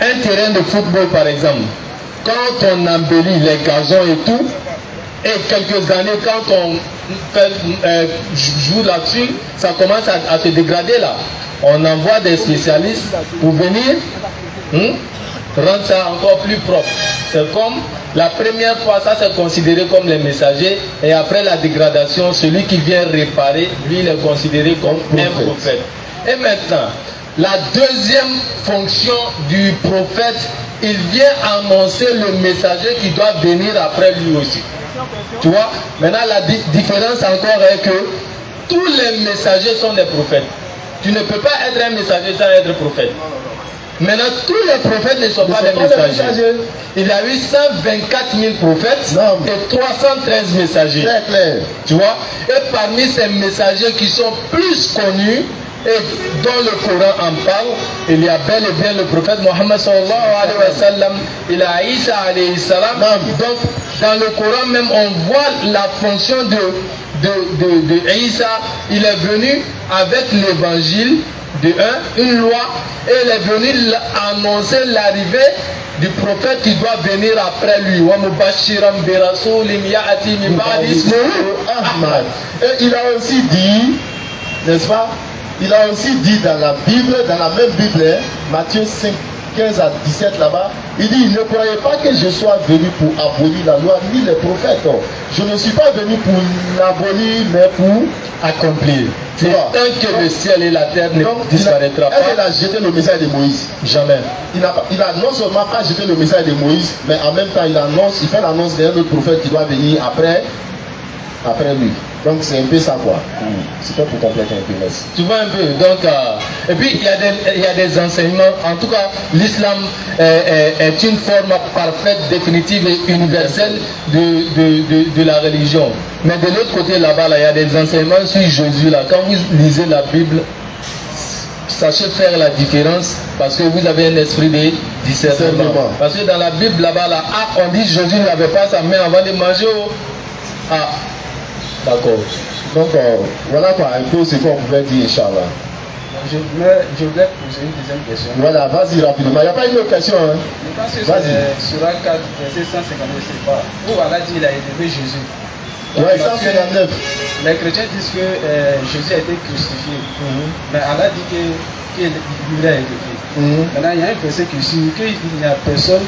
S3: un terrain de football par exemple. Quand on embellit les gazons et tout, et quelques années quand on joue là-dessus, ça commence à se dégrader là. On envoie des spécialistes pour venir rendre ça encore plus propre. C'est comme la première fois, ça c'est considéré comme les messagers, et après la dégradation, celui qui vient réparer, lui il est considéré comme un prophète. Et maintenant, la deuxième fonction du prophète, il vient annoncer le messager qui doit venir après lui aussi. Tu vois, maintenant la différence encore est que tous les messagers sont des prophètes. Tu ne peux pas être un messager sans être prophète. Maintenant, tous les prophètes ne sont pas des messagers. Il y a eu 124 000 prophètes et 313 messagers.
S1: Très clair.
S3: Tu vois, et parmi ces messagers qui sont plus connus et dont le Coran en parle, il y a bel et bien le prophète Mohammed sallallahu alayhi wa sallam, il y a Isa alayhi salam. Donc, dans le Coran même, on voit la fonction de Isa. Il est venu avec l'évangile de une loi, et il est venu annoncer l'arrivée du prophète qui doit venir après lui.
S1: Et il a aussi dit, n'est-ce pas, il a aussi dit dans la Bible, dans la même Bible, Matthieu 5, 15 à 17 là-bas, il dit, ne croyez pas que je sois venu pour abolir la loi ni les prophètes. Je ne suis pas venu pour l'abolir, mais pour
S3: accomplir.
S1: Tu vois.
S3: Tant que le ciel et la terre ne disparaîtra pas.
S1: Il a jeté le message de Moïse.
S3: Jamais.
S1: Il a non seulement pas jeté le message de Moïse, mais en même temps il fait l'annonce d'un autre prophète qui doit venir après lui. Donc c'est un peu ça quoi. C'est pas pour compléter un peu, merci.
S3: Tu vois un peu. Donc, et puis il y a des enseignements. En tout cas, l'islam est une forme parfaite, définitive et universelle de la religion. Mais de l'autre côté là-bas, il y a des enseignements sur Jésus là. Quand vous lisez la Bible, sachez faire la différence parce que vous avez un esprit de discernement. Parce que dans la Bible là-bas, là, on dit Jésus n'avait pas sa main avant de manger. D'accord.
S1: Donc voilà quoi, un peu ce qu'on pouvait dire, Inch'Allah.
S5: Je voulais poser une deuxième question.
S1: Voilà, vas-y rapidement. Il n'y a pas une autre question. Hein?
S5: Je pense que c'est Surah 4, verset 159, où Allah dit qu'il a élevé Jésus.
S1: Ouais, 159.
S5: Les chrétiens disent que Jésus a été crucifié. Mais Allah dit qu'il a été élevé. Maintenant, il y a un verset qui dit qu'il n'y a personne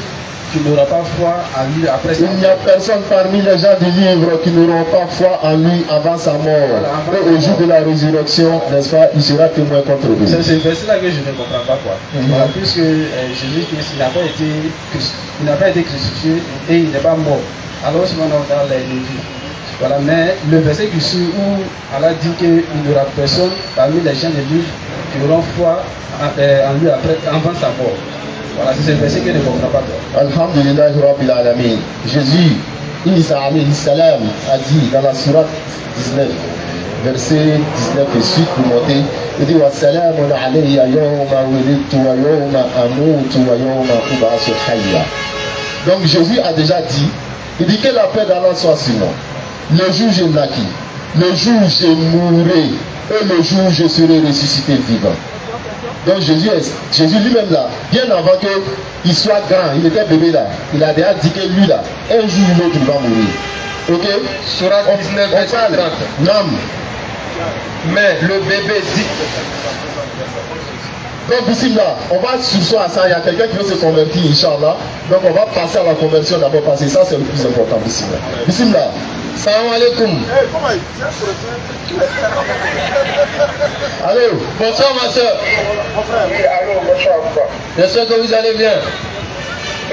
S5: qui n'aura pas foi en lui après sa mort.
S1: Il n'y a personne parmi les gens du livre qui n'auront pas foi en lui avant sa mort. Voilà, et au jour de la résurrection, n'est-ce pas, il sera témoin contre eux.
S5: C'est ce verset-là que je ne comprends pas quoi. Voilà, puisque Jésus-Christ n'a pas été crucifié et il n'est pas mort. Alors souvent dans les vies. Voilà, mais le verset qui suit où Allah dit qu'il n'y aura personne parmi les gens du livre qui auront foi en lui avant sa mort. Voilà, c'est ce verset que je ne comprends pas.
S1: Alhamdulillah Rabbil Alamin. Jésus, Isa alayhi salam, a dit dans la sourate 19, verset 19 et suite, pour monter, il dit wa salamun alayya yawma wulidtu wa yawma amutu wa yawma ub'athu hayya. Donc Jésus a déjà dit, il dit que la paix d'Allah soit sur moi. Le jour où je naquis, le jour où je mourrai et le jour où je serai ressuscité vivant. Donc Jésus lui-même là, bien avant qu'il soit grand, il était bébé là, il a déjà dit que lui là, un jour ou l'autre il va mourir. Ok?
S2: Surah 19, verset 30.
S1: Non.
S2: Mais le bébé dit.
S1: Donc ici là, on va sur à ça, il y a quelqu'un qui veut se convertir, Inch'Allah. Donc on va passer à la conversion d'abord parce que ça c'est le plus important. Bismillah.
S3: Salam alaikum.
S1: Allô.
S3: Bonsoir ma soeur.
S6: Oui, allô, bonsoir.
S3: J'espère que vous allez bien.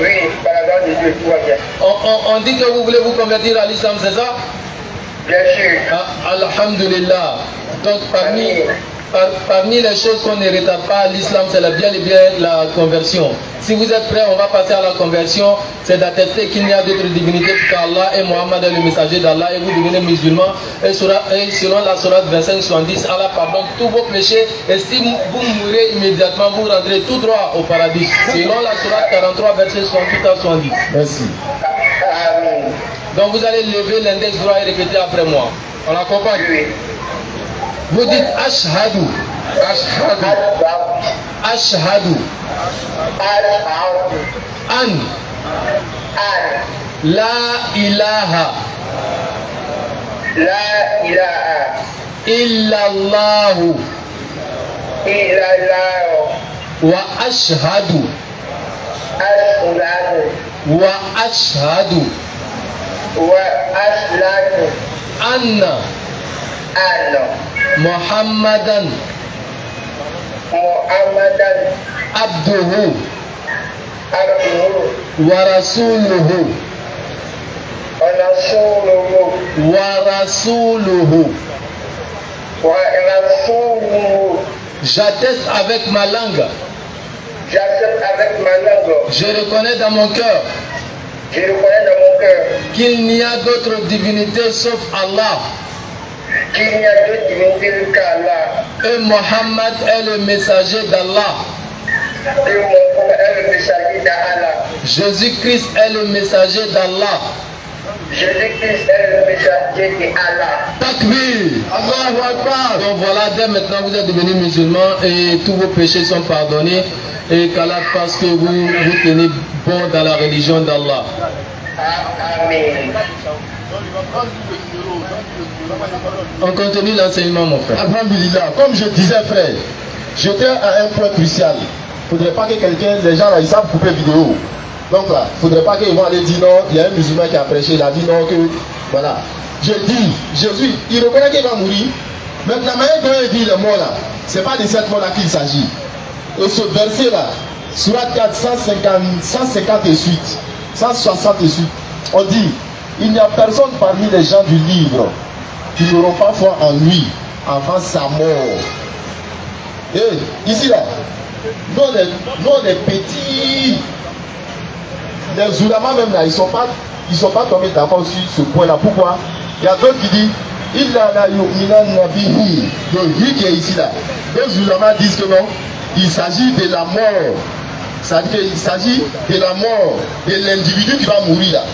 S6: Oui, par la grâce de Dieu, tout va bien.
S3: On dit que vous voulez vous convertir à l'islam, c'est ça?
S6: Bien sûr.
S3: Alhamdulillah. Donc parmi les choses qu'on ne retarde pas à l'islam, c'est bien et bien la conversion. Si vous êtes prêts, on va passer à la conversion. C'est d'attester qu'il n'y a d'autres divinités qu'Allah et Mohammed est le messager d'Allah et vous devenez musulman. Et selon la sourate 25-70, Allah pardonne tous vos péchés. Et si vous mourrez immédiatement, vous rentrez tout droit au paradis. Selon la sourate 43, verset 68 à 70.
S1: Merci.
S6: Amen.
S3: Donc vous allez lever l'index droit et répéter après moi. On l'accompagne.
S6: Oui.
S3: Vous dites Ashhadu. Ashhadu. Ashhadu. An. La ilaha.
S6: La ilaha.
S3: Illallahu.
S6: Illallahu.
S3: Wa ashhadu.
S6: Ashhadu.
S3: Wa ashhadu.
S6: Wa ashhadu.
S3: Anna. Muhammadan.
S6: Muhammadan.
S3: Abduhu. Wa rasuluhu. Wa rasuluhu. J'atteste avec ma langue. Je reconnais dans mon cœur qu'il n'y a d'autre divinité sauf Allah. Et Mohammed est le messager d'Allah. Jésus-Christ est le messager d'Allah.
S6: Jésus-Christ est le messager d'Allah.
S3: Takbir. Allahu Akbar. Donc voilà, dès maintenant vous êtes devenus musulmans et tous vos péchés sont pardonnés. Et qu'Allah fasse que vous tenez bon dans la religion d'Allah.
S6: Amen.
S3: On continue l'enseignement, mon frère.
S1: Alhamdulillah, comme je disais, frère, j'étais à un point crucial. Il ne faudrait pas que quelqu'un, les gens là, ils savent couper vidéo. Donc là, il ne faudrait pas qu'ils vont aller dire non, il y a un musulman qui a prêché, il a dit non, que voilà. Je dis, Jésus, il reconnaît qu'il va mourir. Maintenant, la manière dont il dit les mots là, ce n'est pas de cette mort-là qu'il s'agit. Et ce verset-là, Surat 4, 158, 168, on dit, il n'y a personne parmi les gens du livre qui n'auront pas foi en lui avant sa mort. Et ici là, nous les petits, les oulamas même là, ils sont pas tombés d'accord sur ce point-là. Pourquoi? Il y a d'autres qui disent, il a la nabihi, le hi qui est ici là. Les oulamas disent que non, il s'agit de la mort. C'est-à-dire qu'il s'agit de la mort de l'individu qui va mourir là.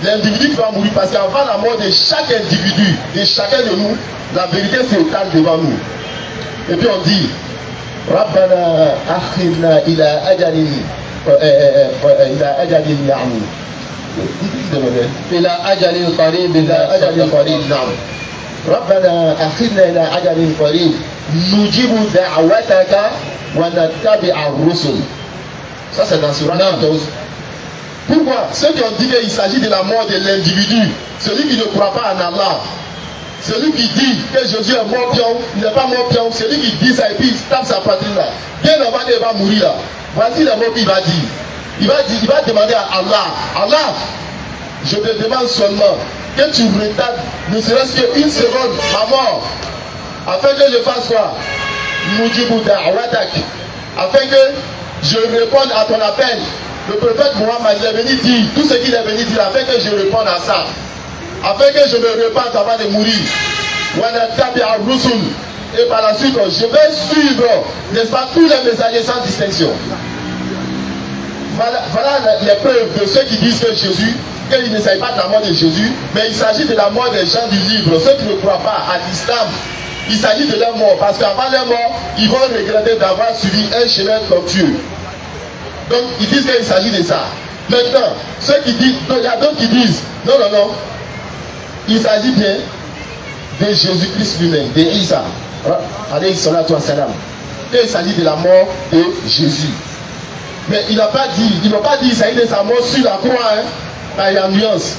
S1: L'individu qui va mourir, parce qu'avant la mort de chaque individu, de chacun de nous, la vérité s'étale devant nous. Et puis on dit, Rabbana akhirna ila ajalin ya'ni.
S3: Ila ajalin qarib,
S1: ila ajalin qarib, naam. Rabbana akhirna ila ajalin qarib, nujibu da'wataka wa nattabi'a ar-rusul. Ça c'est dans Surat 14. Pourquoi? Ceux qui ont dit qu'il s'agit de la mort de l'individu, celui qui ne croit pas en Allah, celui qui dit que Jésus est mort pion, il n'est pas mort pion, celui qui dit ça et puis il tape sa poitrine là, bien avant qu'il va mourir là, voici le mot qu'il va dire. Il va demander à Allah, Allah, je te demande seulement que tu retardes ne serait-ce qu'une seconde ma mort, afin que je fasse quoi? Mujibu da'watak, afin que je réponde à ton appel. Le prophète Mohammed est venu dire tout ce qu'il est venu dire afin que je réponde à ça. Afin que je me repente avant de mourir. Et par la suite, je vais suivre, n'est-ce pas, tous les messagers sans distinction. Voilà les preuves de ceux qui disent que Jésus, qu'il ne s'agit pas de la mort de Jésus, mais il s'agit de la mort des gens du livre, ceux qui ne croient pas à l'islam. Il s'agit de leur mort, parce qu'avant leur mort, ils vont regretter d'avoir suivi un chemin tortueux. Donc ils disent qu'il s'agit de ça. Maintenant, ceux qui disent, il y a d'autres qui disent, non, il s'agit bien de Jésus-Christ lui-même, de Isa, alayhi salatu wa salam. Il s'agit de la mort de Jésus. Mais il n'a pas dit, il s'agit de sa mort sur la croix. Hein. Là, il y a une nuance.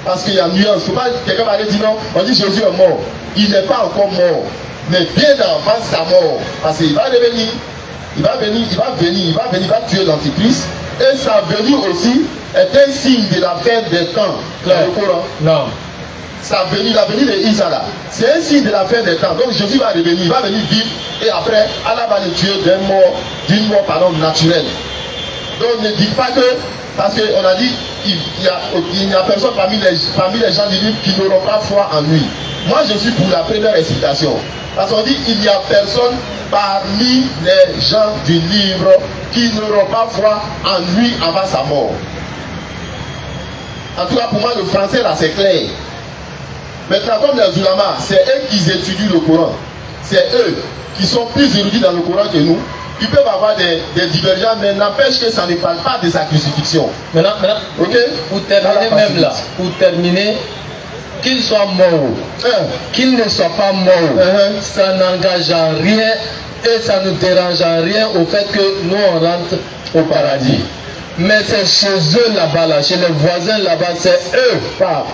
S1: Parce qu'il y a une nuance. Il ne faut pas quelqu'un va aller dire non, on dit Jésus est mort. Il n'est pas encore mort. Mais bien avant sa mort. Parce qu'il va revenir. Il va venir tuer l'Antichrist. Et sa venue aussi est un signe de la fin des temps. Dans le Coran.
S3: Non.
S1: Sa venue, la venue de Isa là, c'est un signe de la fin des temps. Donc Jésus va revenir, il va venir vivre. Et après, Allah va le tuer d'une mort naturelle. Donc ne dites pas que, parce qu'on a dit, il n'y a personne parmi les gens du livre qui n'auront pas foi en lui. Moi je suis pour la première récitation. Parce qu'on dit il n'y a personne parmi les gens du livre qui n'auront pas foi en lui avant sa mort. En tout cas pour moi le français là c'est clair. Maintenant comme les ulama, c'est eux qui étudient le Coran. C'est eux qui sont plus érudits dans le Coran que nous. Ils peuvent avoir des divergences, mais n'empêche que ça ne parle pas de sa crucifixion.
S3: Maintenant,
S1: ok,
S3: pour terminer même là, pour terminer, qu'il soit mort, qu'il ne soit pas mort, ça n'engage en rien et ça ne dérange en rien au fait que nous on rentre au paradis. Mais c'est chez eux là-bas, là, chez les voisins là-bas, c'est eux.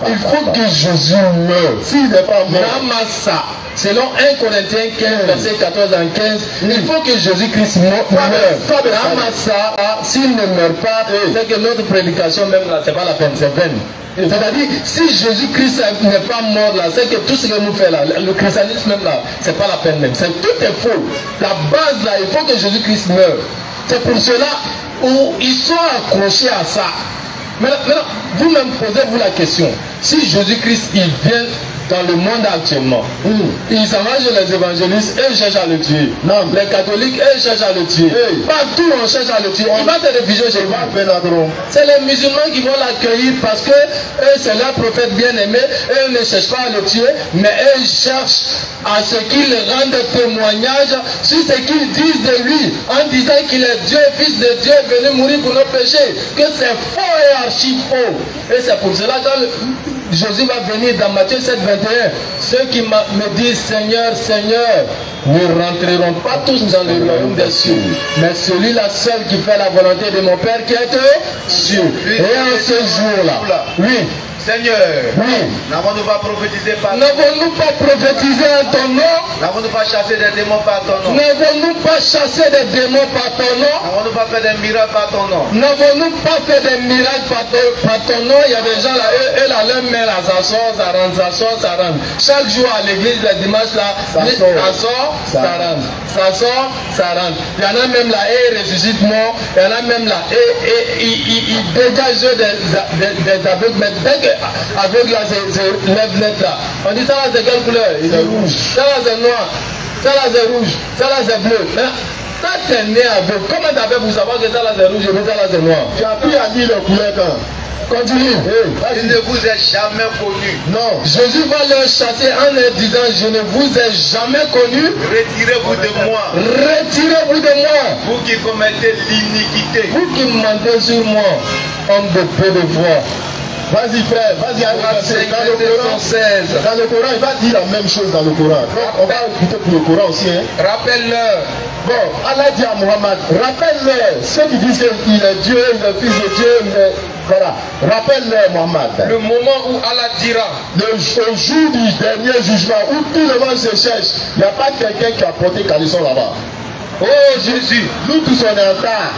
S3: Il faut que Jésus meure. S'il n'est pas mort. Namasa, selon 1 Corinthiens 15, verset 14 à 15, il faut que Jésus-Christ meure. Namasa, s'il ne meurt pas, c'est que notre prédication même là, c'est pas la peine, c'est vaine. C'est-à-dire, si Jésus-Christ n'est pas mort là, c'est que tout ce que nous faisons là, le christianisme même là, c'est pas la peine même. Tout est faux. La base là, il faut que Jésus-Christ meure. C'est pour cela où ils sont accrochés à ça. Maintenant, vous-même posez-vous la question. Si Jésus-Christ, il vient dans le monde actuellement, il s'en va chez les évangélistes et ils cherchent à le tuer. Non. Les catholiques, ils cherchent à le tuer. Partout, on cherche à le tuer. Il va te réfugier chez vous. C'est les musulmans qui vont l'accueillir parce que eux, c'est leur prophète bien-aimé. Eux ne cherchent pas à le tuer, mais eux cherchent à ce qu'il rende témoignage sur ce qu'ils disent de lui, en disant qu'il est Dieu, fils de Dieu, venu mourir pour nos péchés. Que c'est faux et archi faux. Et c'est pour cela que Jésus va venir dans Matthieu 7, 21. Ceux qui me disent Seigneur, Seigneur, ne rentreront pas tous dans le royaume des cieux, mais celui-là seul qui fait la volonté de mon Père qui est aux cieux. Et en ce jour-là, oui.
S7: Seigneur,
S3: oui.
S7: N'avons-nous pas prophétisé par ton nom?
S3: N'avons-nous pas prophétisé en ton nom?
S7: N'avons-nous pas chassé des démons par ton nom?
S3: N'avons-nous pas chassé des démons par ton nom?
S7: N'avons-nous pas fait des miracles par ton nom?
S3: N'avons-nous pas fait des miracles par ton nom? Il y a des gens là, eux là, leur mère là, ça sort, ça rentre. Chaque jour à l'église, le dimanche là, ça sort, ça rentre. Ça sort, ça rentre. Il y en a même là, et ils ressuscitent mort. Il y en a même là, et ils dégagent des aveugles. Mais dès que aveugle là, c'est lève net là. On dit ça là, c'est quelle couleur? Il est rouge. Ça là, c'est noir. Ça là, c'est rouge. Ça là, c'est bleu. Quand tu es né aveugle, comment tu as fait pour savoir que ça là, c'est rouge et ça là, c'est noir?
S1: Tu as appris à lire les couleurs quand?
S3: Continue.
S7: Il ne vous est jamais connu.
S3: Non. Jésus va leur chasser en leur disant, je ne vous ai jamais connu.
S7: Retirez-vous de moi.
S3: Retirez-vous de moi.
S7: Vous qui commettez l'iniquité.
S3: Vous qui mentez sur moi, homme de peu de foi.
S1: Vas-y frère, vas-y dans le Coran, il va dire la même chose dans le Coran. Donc on va écouter pour le Coran aussi. Hein.
S7: Rappelle-leur.
S1: Bon, Allah dit à Muhammad, rappelle-leur, ceux qui disent qu'il est Dieu, il est fils de Dieu, voilà. Rappelle-leur Muhammad.
S7: Le moment où Allah dira.
S1: Le jour du dernier jugement, où tout le monde se cherche, il n'y a pas quelqu'un qui a porté caleçon là-bas.
S7: Oh Jésus,
S1: nous tous on est en retard.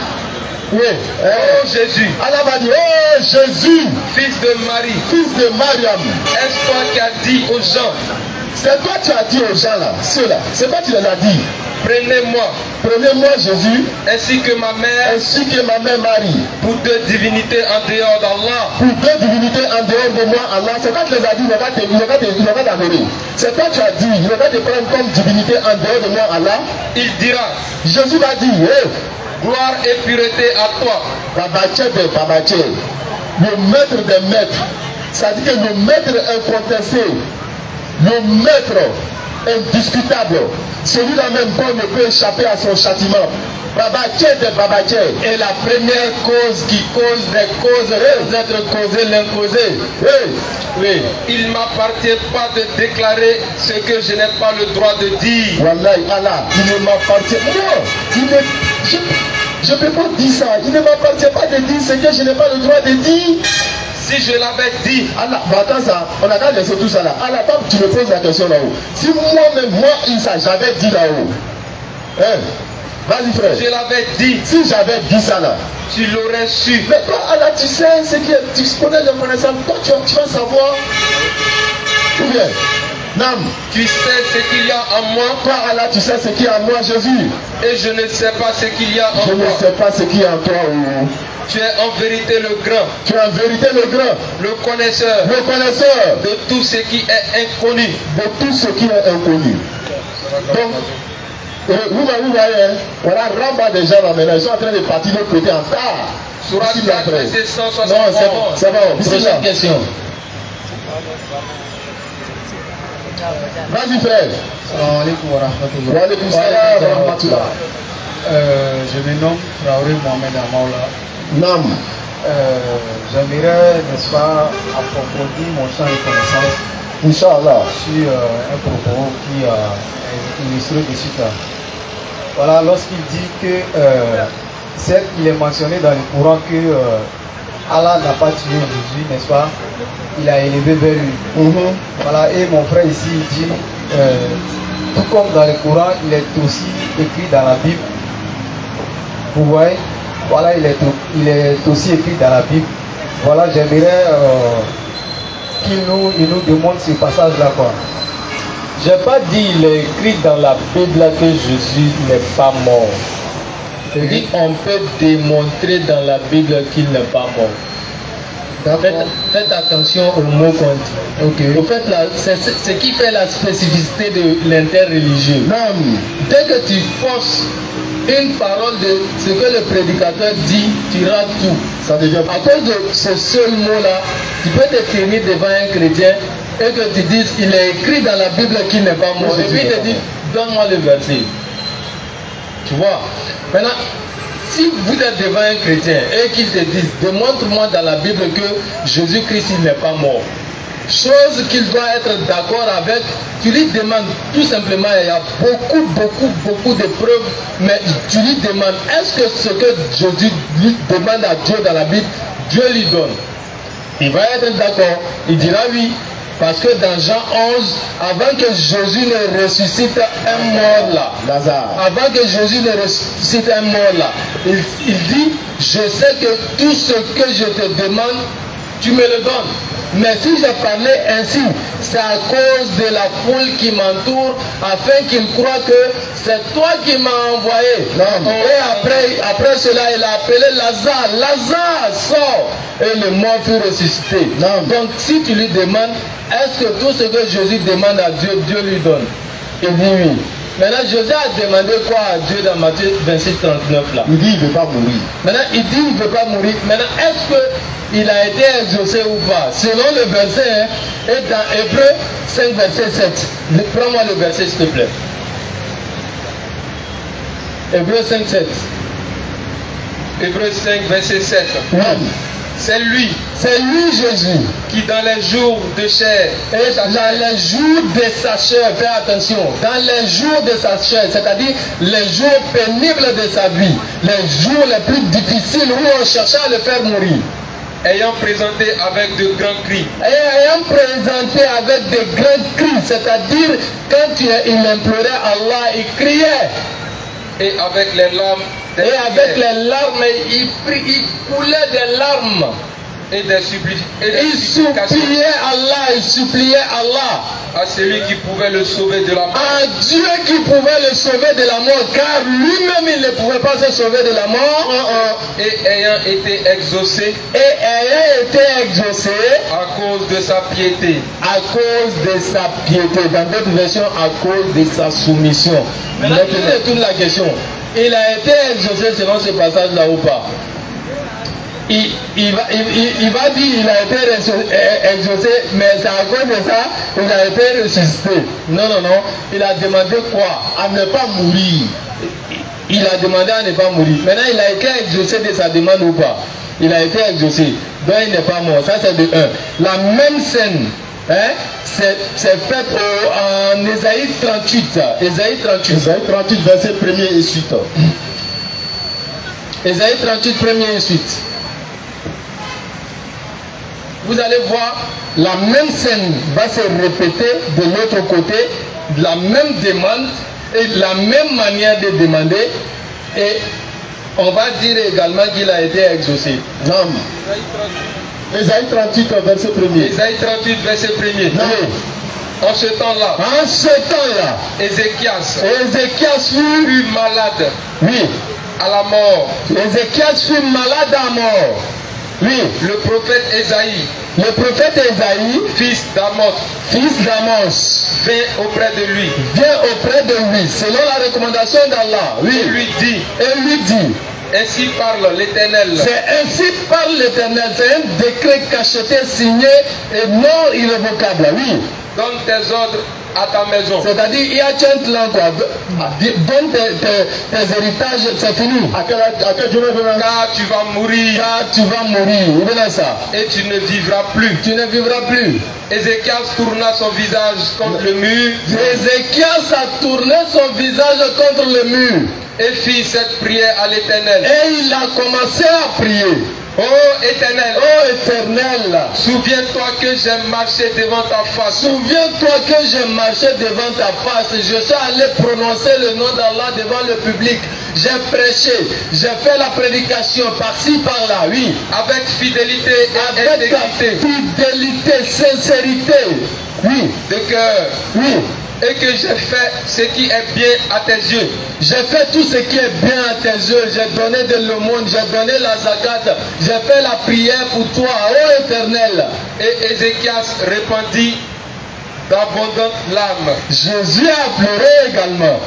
S1: Oui.
S7: Oh Jésus.
S1: Allah va dire, oh Jésus,
S7: fils de Marie,
S1: fils de Mariam.
S7: Est-ce toi qui as dit aux gens?
S1: C'est toi qui as dit aux gens là, ceux-là. C'est toi qui les as dit.
S7: Prenez-moi.
S1: Prenez-moi Jésus.
S7: Ainsi que ma mère.
S1: Ainsi que ma mère Marie.
S7: Pour deux divinités en dehors d'Allah.
S1: Pour deux divinités en dehors de moi, Allah. C'est toi qui les as dit, il va t'adorer. C'est toi qui as dit, il va te prendre comme divinité en dehors de moi, Allah.
S7: Il dira.
S1: Jésus va dire, hey.
S7: Gloire et pureté à toi.
S1: Babaché de Babaché. Le maître des maîtres. Ça dit que le maître incontesté. Le maître indiscutable. Celui-là même qu'on ne peut échapper à son châtiment. Babaché de Babaché est la première cause qui cause des causes d'être causé l'imposé. Oui.
S7: Oui. Il ne m'appartient pas de déclarer ce que je n'ai pas le droit de dire.
S1: Wallahi Allah, il ne m'appartient pas. Je ne peux pas dire ça. Il ne m'appartient pas de dire ce que je n'ai pas le droit de dire.
S7: Si je l'avais dit.
S1: Allah, attends ça. On a qu'à laisser tout ça là. Allah, tu me poses la question là-haut. Si moi-même, Issa, j'avais dit là-haut. Hein? Vas-y frère.
S7: Je l'avais dit.
S1: Si j'avais dit ça là.
S7: Tu l'aurais su.
S1: Mais toi, Allah, tu sais ce qui est. Tu connais les connaissances. Toi, tu vas savoir. Ou bien. Nam.
S7: Tu sais ce qu'il y a en moi.
S1: Toi, Allah, tu sais ce qu'il y a en moi, Jésus.
S7: Et je ne sais pas ce qu'il y a en moi.
S1: Je ne sais pas ce qu'il y a en toi.
S7: Tu es en vérité le grand.
S1: Tu es en vérité le grand.
S7: Le connaisseur.
S1: Le connaisseur.
S7: De tout ce qui est inconnu.
S1: De tout ce qui est inconnu. Donc, vous voyez, voilà, Ramba déjà là maintenant, ils sont en train de partir de l'autre côté en retard.
S7: Sur la verset 160.
S1: Non, c'est bon.
S3: Prochaine question.
S1: Vas-y frère.
S5: Salam alaikum wa rahmatullah.
S1: Wa alaikum salam wa rahmatullah.
S5: Je me nomme Traoré Mohamed Amaoula.
S1: Nam.
S5: J'aimerais, n'est-ce pas, approfondir mon champ de connaissance
S1: Inch'Allah.
S5: Sur un propos qui a illustré dessus là. Voilà, lorsqu'il dit que certes il est mentionné dans le Coran que Allah n'a pas tué Jésus, n'est-ce pas? Il a élevé vers lui. Voilà, et mon frère ici il dit, tout comme dans le Coran, il est aussi écrit dans la Bible. Vous voyez? Voilà, il est aussi écrit dans la Bible. Voilà, j'aimerais qu'il nous demande ce passage-là, quoi.
S3: Je n'ai pas dit il est écrit dans la Bible que Jésus n'est pas mort. Je dis on peut démontrer dans la Bible qu'il n'est pas mort. Faites attention aux mots qu'on dit. Okay. En fait, c'est ce qui fait la spécificité de l'interreligieux. Dès que tu forces une parole de ce que le prédicateur dit, tu rates tout. Ça devient... À cause de ce seul mot-là, tu peux te tenir devant un chrétien et que tu dises, il est écrit dans la Bible qu'il n'est pas mort. Et puis il te dit, donne-moi le verset. Tu vois? Maintenant, si vous êtes devant un chrétien et qu'il te dise, démontre-moi dans la Bible que Jésus-Christ il n'est pas mort. chose qu'il doit être d'accord avec, tu lui demandes tout simplement, il y a beaucoup de preuves, mais tu lui demandes, est-ce que ce que Jésus lui demande à Dieu dans la Bible, Dieu lui donne? Il va être d'accord, il dira oui. Parce que dans Jean 11, avant que Jésus ne ressuscite un mort là, Lazare, avant que Jésus ne ressuscite un mort là, il dit, je sais que tout ce que je te demande, tu me le donnes. Mais si je parlais ainsi, c'est à cause de la foule qui m'entoure, afin qu'ils croient que c'est toi qui m'as envoyé. Non. Et après cela, il a appelé Lazare. Lazare, sort. Et le mort fut ressuscité. Non. Donc si tu lui demandes, est-ce que tout ce que Jésus demande à Dieu, Dieu lui donne? Il dit oui. Maintenant, Jésus a demandé quoi à Dieu dans Matthieu 26, 39 là? Il dit il ne veut pas mourir. Maintenant, il dit il ne veut pas mourir. Maintenant, est-ce qu'il a été exaucé ou pas? Selon le verset, et dans Hébreux 5, verset 7. Prends-moi le verset, s'il te plaît. Hébreux 5, 7.
S2: Hébreux 5, verset 7.
S3: Oui.
S2: C'est lui
S3: Jésus,
S2: qui dans les jours de chair,
S3: et dans les jours de sa chair, fais attention, dans les jours de sa chair, c'est-à-dire les jours pénibles de sa vie, les jours les plus difficiles où on cherchait à le faire mourir,
S2: ayant présenté avec de grands cris,
S3: c'est-à-dire quand il implorait Allah, il criait,
S2: et avec les larmes,
S3: il coulait des larmes.
S2: Et des
S3: il suppliait Allah.
S2: À celui qui pouvait le sauver de la mort.
S3: À Dieu qui pouvait le sauver de la mort, car lui-même il ne pouvait pas se sauver de la mort.
S2: Et ayant été exaucé. À cause de sa piété.
S3: À cause de sa piété. Dans d'autres versions, à cause de sa soumission. Maintenant, il retourne la question. Il a été exaucé selon ce passage-là ou pas? Il va dire il a été exaucé, mais c'est à cause de ça il a été ressuscité. Non. Il a demandé quoi? À ne pas mourir. Il a demandé à ne pas mourir. Maintenant, il a été exaucé de sa demande ou pas? Il a été exaucé. Donc, il n'est pas mort. Ça, c'est de 1. La même scène, c'est fait en Ésaïe 38. Ésaïe 38, verset 1er et suite. Ésaïe 38, 1er et suite. Vous allez voir, la même scène va se répéter de l'autre côté, la même demande et la même manière de demander. Et on va dire également qu'il a été exaucé. Non. Ésaïe 38, verset 1er.
S2: Ésaïe 38, verset 1er.
S3: Non.
S2: En ce temps-là, Ézéchias fut malade.
S3: Oui.
S2: À la mort.
S3: Ézéchias fut malade à mort. Oui.
S2: Le prophète Ésaïe,
S3: fils d'Amos,
S2: vient auprès de lui.
S3: Selon la recommandation d'Allah. Oui.
S2: Et lui dit. Ainsi parle l'Éternel.
S3: C'est ainsi parle l'Éternel. C'est un décret cacheté, signé et non irrévocable. Oui.
S2: Donne tes ordres à ta maison.
S3: C'est-à-dire, il y a un quoi. Donne tes héritages, c'est fini.
S2: Car tu vas mourir.
S3: Et
S2: tu ne vivras plus. Ézéchias tourna son visage contre le mur.
S3: Ézéchias a tourné son visage contre le mur.
S2: Et fit cette prière à l'Éternel.
S3: Et il a commencé à prier.
S2: Oh Éternel,
S3: souviens-toi
S2: que j'ai marché devant ta face.
S3: Je suis allé prononcer le nom d'Allah devant le public. J'ai prêché, j'ai fait la prédication par-ci, par-là, oui.
S2: Avec fidélité et intégrité.
S3: Sincérité, oui.
S2: De cœur,
S3: oui.
S2: Et que j'ai fait ce qui est bien à tes yeux.
S3: J'ai fait tout ce qui est bien à tes yeux. J'ai donné de l'aumône, j'ai donné la zakat. J'ai fait la prière pour toi, ô Éternel.
S2: Et Ézéchias répandit d'abondantes larmes.
S3: Jésus a pleuré également.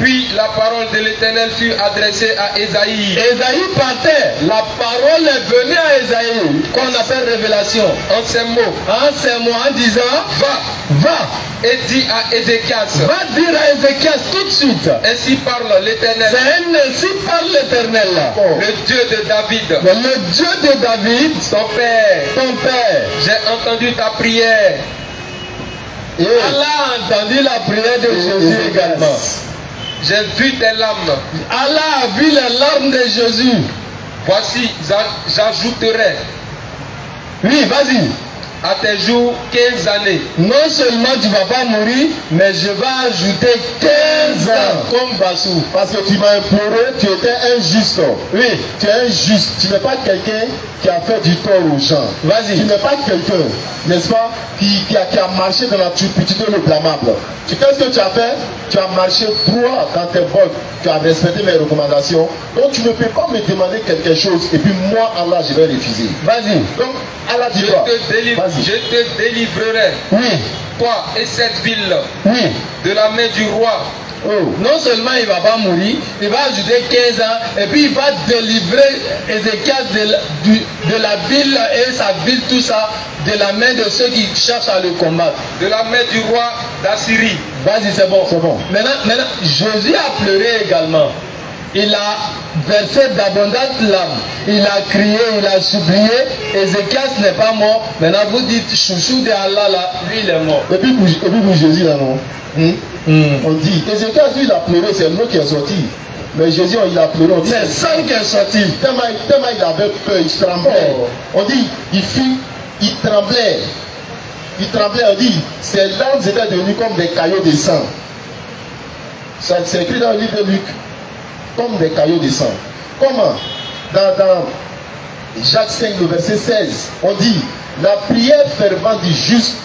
S2: Puis la parole de l'Éternel fut adressée à Ésaïe.
S3: Ésaïe partait, la parole venait à Ésaïe, qu'on appelle révélation.
S2: En ces mots,
S3: en disant, va
S2: et dis à Ézéchias,
S3: va dire à Ézéchias tout de suite.
S2: Ainsi parle l'Éternel.
S3: Ainsi parle l'Éternel.
S2: Le Dieu de David.
S3: Le Dieu de David,
S2: ton père. J'ai entendu ta prière.
S3: Et Allah a entendu la prière de Jésus également.
S2: J'ai vu tes larmes.
S3: Allah a vu les larmes de Jésus.
S2: Voici, j'ajouterai.
S3: Oui, vas-y.
S2: À tes jours 15 années.
S3: Non seulement tu ne vas pas mourir, mais je vais ajouter 15 ans comme Bassou.
S1: Parce que tu m'as imploré, tu étais injuste.
S3: Oui.
S1: Tu es injuste. Tu n'es pas quelqu'un qui a fait du tort aux gens.
S3: Vas-y.
S1: Tu n'es pas quelqu'un, n'est-ce pas, qui a marché dans la turpitude le blâmable. Qu'est-ce que tu as fait? Tu as marché droit dans tes bottes. Tu as respecté mes recommandations. Donc tu ne peux pas me demander quelque chose et puis moi, Allah, je vais refuser.
S3: Vas-y.
S1: Donc Allah dit
S2: je te délivrerai.
S3: Oui.
S2: Toi et cette ville.
S3: Oui.
S2: De la main du roi.
S3: Oh. Non seulement il ne va pas mourir, il va ajouter 15 ans et puis il va délivrer Ézéchias de la ville et sa ville, tout ça, de la main de ceux qui cherchent à le combattre.
S2: De la main du roi d'Assyrie.
S3: Vas-y, c'est bon. C'est bon. Maintenant, Jésus a pleuré également. Il a versé d'abondantes larmes. Il a crié, il a supplié. Ézéchias n'est pas mort. Maintenant, vous dites, chouchou de Allah, là, lui, il est mort.
S1: Et puis pour Jésus, là, non? On dit, Ézéchias, lui, il a pleuré, c'est l'eau qui est sorti. Mais Jésus, il a pleuré.
S3: C'est le sang qui est sorti.
S1: Tellement il avait peur, il tremblait. On dit, il tremblait. Il tremblait, on dit, ses larmes étaient devenues comme des caillots de sang. C'est écrit dans le livre de Luc. Comme des caillots de sang. Comment? Dans Jacques 5, le verset 16, on dit, la prière fervente du juste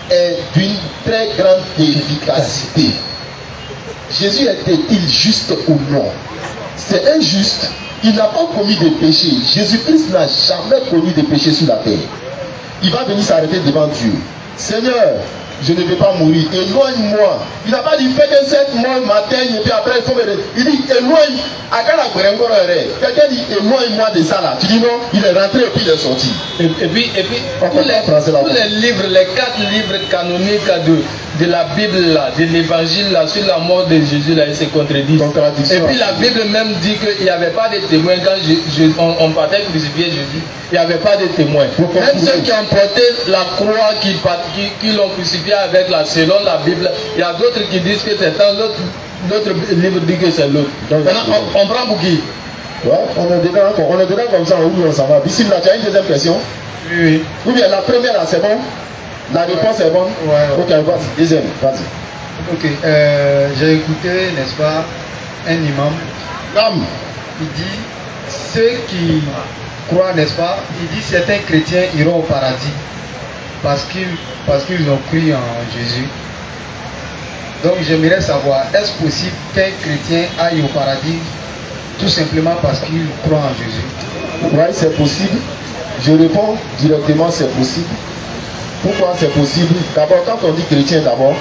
S1: est d'une très grande efficacité. Jésus était-il juste ou non? C'est injuste. Il n'a pas commis de péché. Jésus-Christ n'a jamais commis de péché sur la terre. Il va venir s'arrêter devant Dieu. Seigneur, je ne vais pas mourir, éloigne-moi. Il n'a pas dit fais que 7 mois matin et puis après il faut me... Il dit éloigne. Quelqu'un dit éloigne-moi de ça là. Tu dis non, il est rentré et puis il est sorti.
S3: Et puis tous les livres, les 4 livres canoniques de la Bible là, de l'évangile là, sur la mort de Jésus là, ils se contredisent. Et puis la Bible même dit qu'il n'y avait pas de témoins quand on partait crucifier Jésus. Il n'y avait pas de témoins. Même ceux qui ont porté la croix, qui l'ont crucifié avec selon la Bible, il y a d'autres qui disent que c'est un autre. L'autre livre dit que c'est l'autre. Maintenant, on prend pour qui?
S1: Ouais, on est dedans comme ça, on s'en va. Ici, là, tu as une deuxième question?
S3: Oui.
S1: Ou bien la première, là, c'est bon? La réponse est bonne?
S3: Ouais.
S1: Ok, vas-y. Deuxième, vas-y.
S5: Ok, j'ai écouté, n'est-ce pas, un imam. Il dit, ceux qui croient, n'est-ce pas, il dit certains chrétiens iront au paradis parce qu'ils ont cru en Jésus. Donc j'aimerais savoir, est-ce possible qu'un chrétien aille au paradis tout simplement parce qu'il croit en Jésus?
S1: Oui, c'est possible. Je réponds directement, c'est possible. Pourquoi c'est possible? D'abord, quand on dit chrétien, d'abord,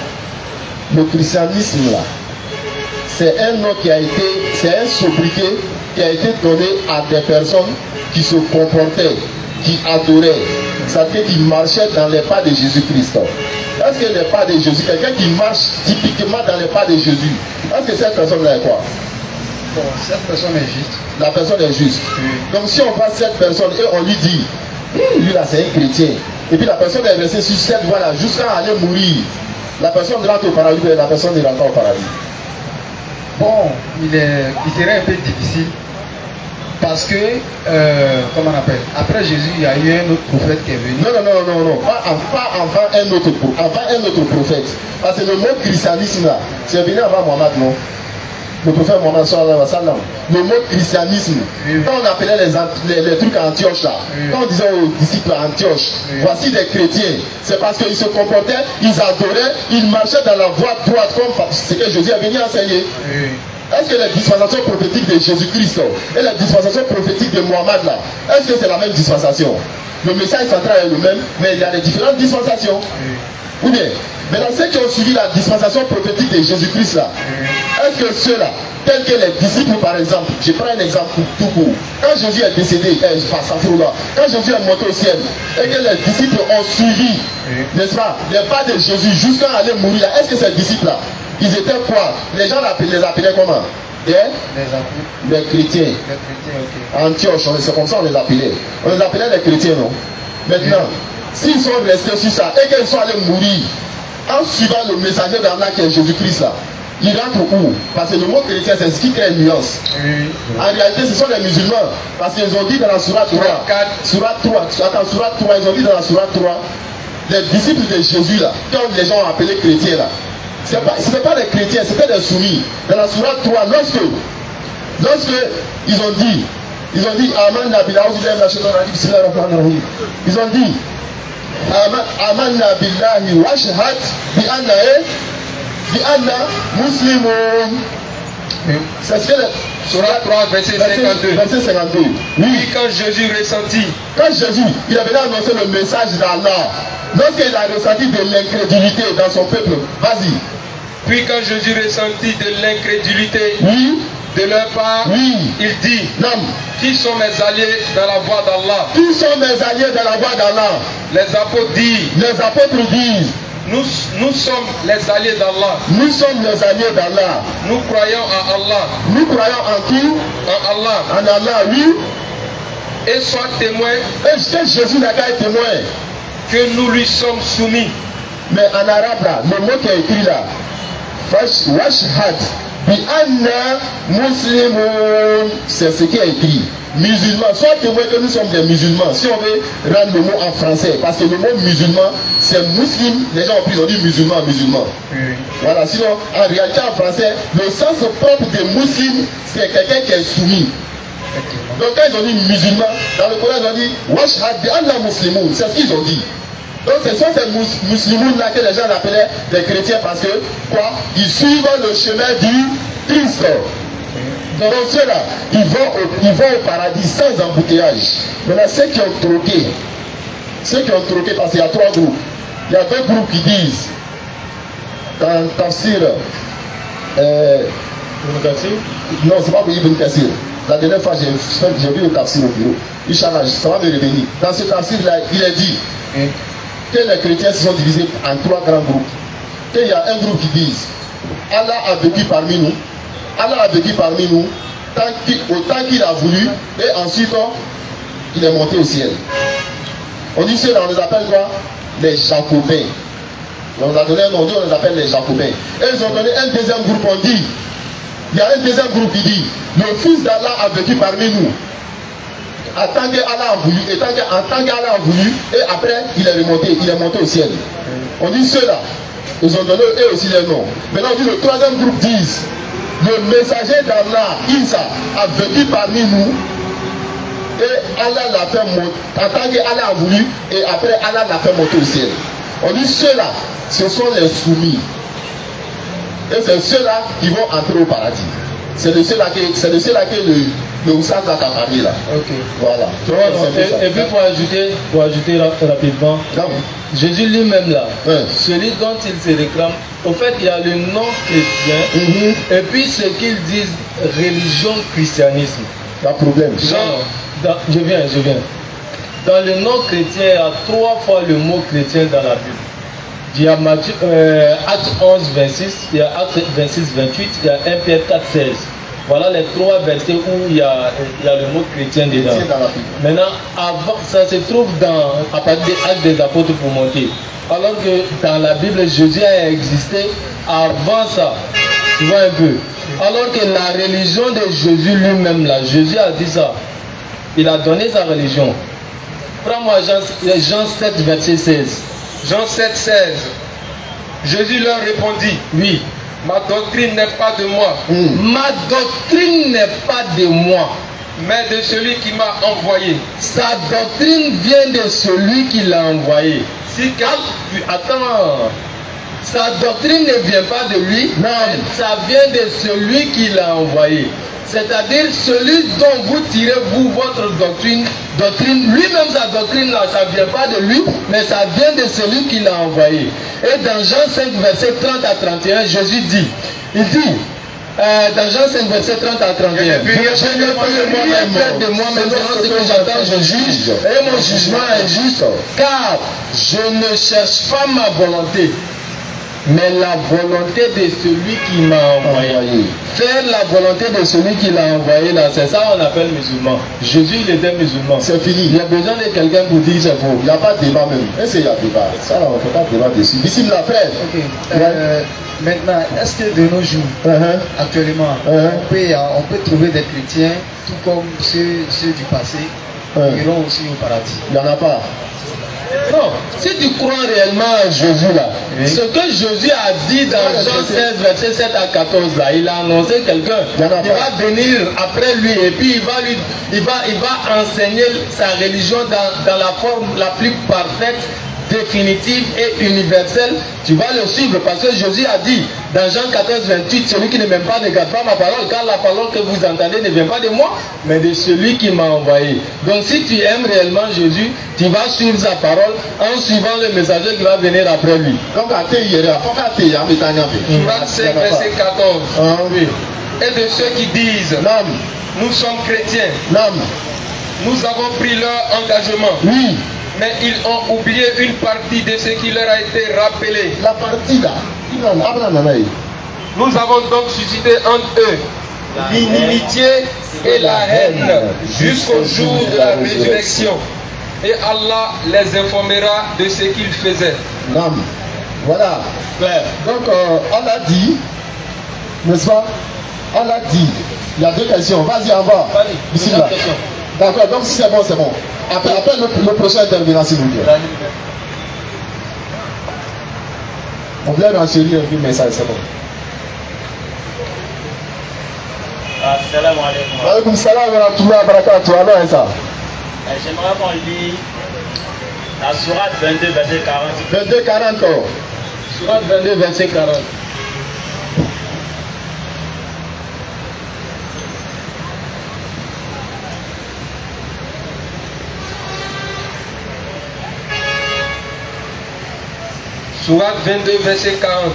S1: le christianisme là, c'est un nom qui a été, c'est un sobriquet qui a été donné à des personnes qui se comportaient, qui adoraient, c'est-à-dire qui marchaient dans les pas de Jésus-Christ. Est-ce que les pas de Jésus, quelqu'un qui marche typiquement dans les pas de Jésus, est-ce que cette personne-là est quoi?
S5: Bon, cette personne est juste.
S1: La personne est juste. Oui. Donc si on voit cette personne et on lui dit, lui là c'est un chrétien, et puis la personne est restée sur cette voie-là jusqu'à aller mourir, la personne rentre au paradis, la personne ne rentre pas au paradis.
S5: Bon, il serait un peu difficile. Parce que, comment on appelle, après Jésus, il y a eu un autre prophète qui est venu.
S1: Non. Pas avant un autre prophète. Parce que le mot christianisme là, c'est venu avant Mohammed, non? Le prophète Mohammed sallallahu alayhi wa sallam. Le mot christianisme, quand on appelait les trucs à Antioche là, quand on disait aux disciples à Antioche, voici des chrétiens, c'est parce qu'ils se comportaient, ils adoraient, ils marchaient dans la voie droite comme ce que Jésus est venu enseigner. Est-ce que les dispensations prophétiques de Jésus-Christ et les dispensations prophétiques de Mohammed là, est-ce que c'est la même dispensation? Le message central est le même, mais il y a des différentes dispensations. Ou bien, maintenant ceux qui ont suivi la dispensation prophétique de Jésus-Christ là, est-ce que ceux-là, tels que les disciples par exemple, je prends un exemple tout court. Quand Jésus est décédé, quand Jésus est monté au ciel, et que les disciples ont suivi, n'est-ce pas, les pas de Jésus jusqu'à aller mourir, est-ce que ces disciples-là, ils étaient quoi? Les gens les appelaient comment? Les chrétiens. Antioche, c'est comme ça on les appelait. On les appelait les chrétiens, non? Maintenant, s'ils sont restés sur ça et qu'ils sont allés mourir en suivant le messager d'Allah qui est Jésus-Christ là, ils rentrent où? Parce que le mot chrétien, c'est ce qui crée une nuance. En réalité, ce sont les musulmans. Parce qu'ils ont dit dans la sourate 3, ils ont dit dans la sourate 3, les disciples de Jésus là, quand les gens ont appelé chrétiens là, ce n'était pas les chrétiens, c'était des soumis. Dans la sourate 3, lorsque ils ont dit, Aman Nabila, ils ont dit, Aman Nabillahi washhad bi anna muslimun. C'est ce que
S2: Surat 3, verset 52.
S1: Verset 52.
S2: Oui, quand Jésus ressentit.
S1: Quand Jésus, il avait annoncé le message d'Allah. Lorsqu'il a ressenti de l'incrédulité dans son peuple, vas-y.
S2: Puis quand Jésus ressentit de l'incrédulité de leur part, il dit, qui sont mes alliés dans la voie d'Allah?
S1: Qui sont mes alliés dans la voie d'Allah?
S2: Les apôtres disent, nous sommes les alliés d'Allah.
S1: Nous sommes les alliés d'Allah.
S2: Nous croyons en Allah.
S1: Nous croyons en qui?
S2: En Allah.
S1: En Allah, oui.
S2: Et sois témoin.
S1: Et que Jésus n'a qu'à être témoin.
S2: Que nous lui sommes soumis.
S1: Mais en arabe là, le mot qui est écrit là, washhad bi anna muslimun, c'est ce qui est écrit. Musulmans, sois témoin que nous sommes des musulmans. Si on veut rendre le mot en français, parce que le mot musulman, c'est muslim, les gens ont pris, ils ont dit musulman. Voilà, sinon, en réalité en français, le sens propre de muslim, c'est quelqu'un qui est soumis. Donc quand ils ont dit musulman, dans le Coran ils ont dit washhad bi anna muslimun, c'est ce qu'ils ont dit. Donc ce sont ces musulmans là que les gens appelaient des chrétiens parce que quoi? Ils suivent le chemin du Christ. Donc ceux-là, ils vont au paradis sans embouteillage. Maintenant ceux qui ont troqué, parce qu'il y a trois groupes. Il y a deux groupes qui disent dans Tafsir, non c'est pas pour Ibn Kassir. La dernière fois j'ai vu le Tafsir au bureau. Inch'Allah, ça va me revenir. Dans ce Tafsir là, il est dit que les chrétiens se sont divisés en trois grands groupes. Qu'il y a un groupe qui dit Allah a vécu parmi nous. Allah a vécu parmi nous autant qu'il a voulu et ensuite il est monté au ciel. On dit ceux-là, on les appelle quoi? Les Jacobins. On a donné un nom, on les appelle les Jacobins. Et ils ont donné un deuxième groupe, on dit, il y a un deuxième groupe qui dit, le Fils d'Allah a vécu parmi nous. En tant qu'Allah a voulu, et après il est monté au ciel. On dit ceux-là, ils ont donné eux aussi les noms. Maintenant on dit le troisième groupe disent, le messager d'Allah, Isa, a vécu parmi nous et Allah l'a fait monter, en tant qu'Allah a voulu, et après Allah l'a fait monter au ciel. On dit ceux-là, ce sont les soumis. Et c'est ceux-là qui vont entrer au paradis. C'est de ceux-là que le Oussad a parlé là.
S3: Ok.
S1: Voilà.
S3: Et puis pour ajouter rapidement, Jésus lui-même là, celui dont il se réclame, au fait il y a le nom chrétien, et puis ce qu'ils disent religion christianisme.
S1: Il y a problème.
S3: Je viens. Dans le nom chrétien, il y a 3 fois le mot chrétien dans la Bible. Il y a Acte 11, 26, il y a Acte 26, 28, il y a 1 Pierre 4, 16. Voilà les 3 versets où il y a le mot chrétien dedans. Maintenant, avant, ça se trouve à partir des Actes des Apôtres pour monter. Alors que dans la Bible, Jésus a existé avant ça. Tu vois un peu. Alors que la religion de Jésus lui-même, là, Jésus a dit ça. Il a donné sa religion. Prends-moi Jean 7, verset 16.
S2: Jean 7, 16. Jésus leur répondit, oui, ma doctrine n'est pas de moi.
S3: Ma doctrine n'est pas de moi,
S2: mais de celui qui m'a envoyé.
S3: Sa doctrine vient de celui qui l'a envoyé. Attends, sa doctrine ne vient pas de lui, non, ça vient de celui qui l'a envoyé. C'est-à-dire celui dont vous tirez vous votre doctrine, lui-même sa doctrine là, ça ne vient pas de lui, mais ça vient de celui qui l'a envoyé. Et dans Jean 5, verset 30 à 31, Jésus dit, il dit, dans Jean 5, verset 30 à 31. Je ne peux rien faire de moi-même, selon ce que j'entends, je juge, et mon jugement est juste, car je ne cherche pas ma volonté, mais la volonté de celui qui m'a envoyé. Faire la volonté de celui qui l'a envoyé, là, c'est ça qu'on appelle musulman. Jésus, il était musulman.
S1: C'est fini.
S3: Il y a besoin de quelqu'un pour dire c'est faux.
S1: Il n'y a pas de débat même. Est-ce qu'il y a débat? Ça, on ne peut pas débat dessus. Ici, la frère.
S5: Ok. Maintenant, est-ce que de nos jours, actuellement, on peut trouver des chrétiens, tout comme ceux du passé, qui iront aussi au paradis?
S1: Il n'y en a pas.
S3: Non, si tu crois réellement à Jésus là, ce que Jésus a dit dans Jean 16, verset 7 à 14 là, il a annoncé quelqu'un qui va venir après lui et puis il va enseigner sa religion dans la forme la plus parfaite, définitive et universelle. Tu vas le suivre parce que Jésus a dit dans Jean 14, 28, celui qui ne m'aime pas ne garde pas ma parole, car la parole que vous entendez ne vient pas de moi, mais de celui qui m'a envoyé. Donc si tu aimes réellement Jésus, tu vas suivre sa parole en suivant le messager qui va venir après lui.
S2: Donc à Surat 5, verset 14. Et de ceux qui disent, nous sommes chrétiens, nous avons pris leur engagement.
S1: Oui.
S2: Mais ils ont oublié une partie de ce qui leur a été rappelé.
S1: La partie là.
S2: Nous avons donc suscité entre eux l'inimitié et la haine jusqu'au jour de la résurrection. Et Allah les informera de ce qu'ils faisaient.
S1: Voilà. Donc Allah dit, n'est-ce pas? Allah dit, il y a deux questions. Vas-y en bas. Ici là. D'accord, donc si c'est bon, c'est bon. Après le prochain intervenant, s'il vous plaît. On voulait renseigner un peu le message, c'est bon.
S8: Assalamu alaikum.
S1: Wa alaikum salam wa rahmatullahi wa barakatuh. Alors, ça.
S8: J'aimerais qu'on lit la sourate 22, verset 40.
S1: 22, 40.
S3: Sourate 22, verset 40.
S2: Sourate 22, verset 40.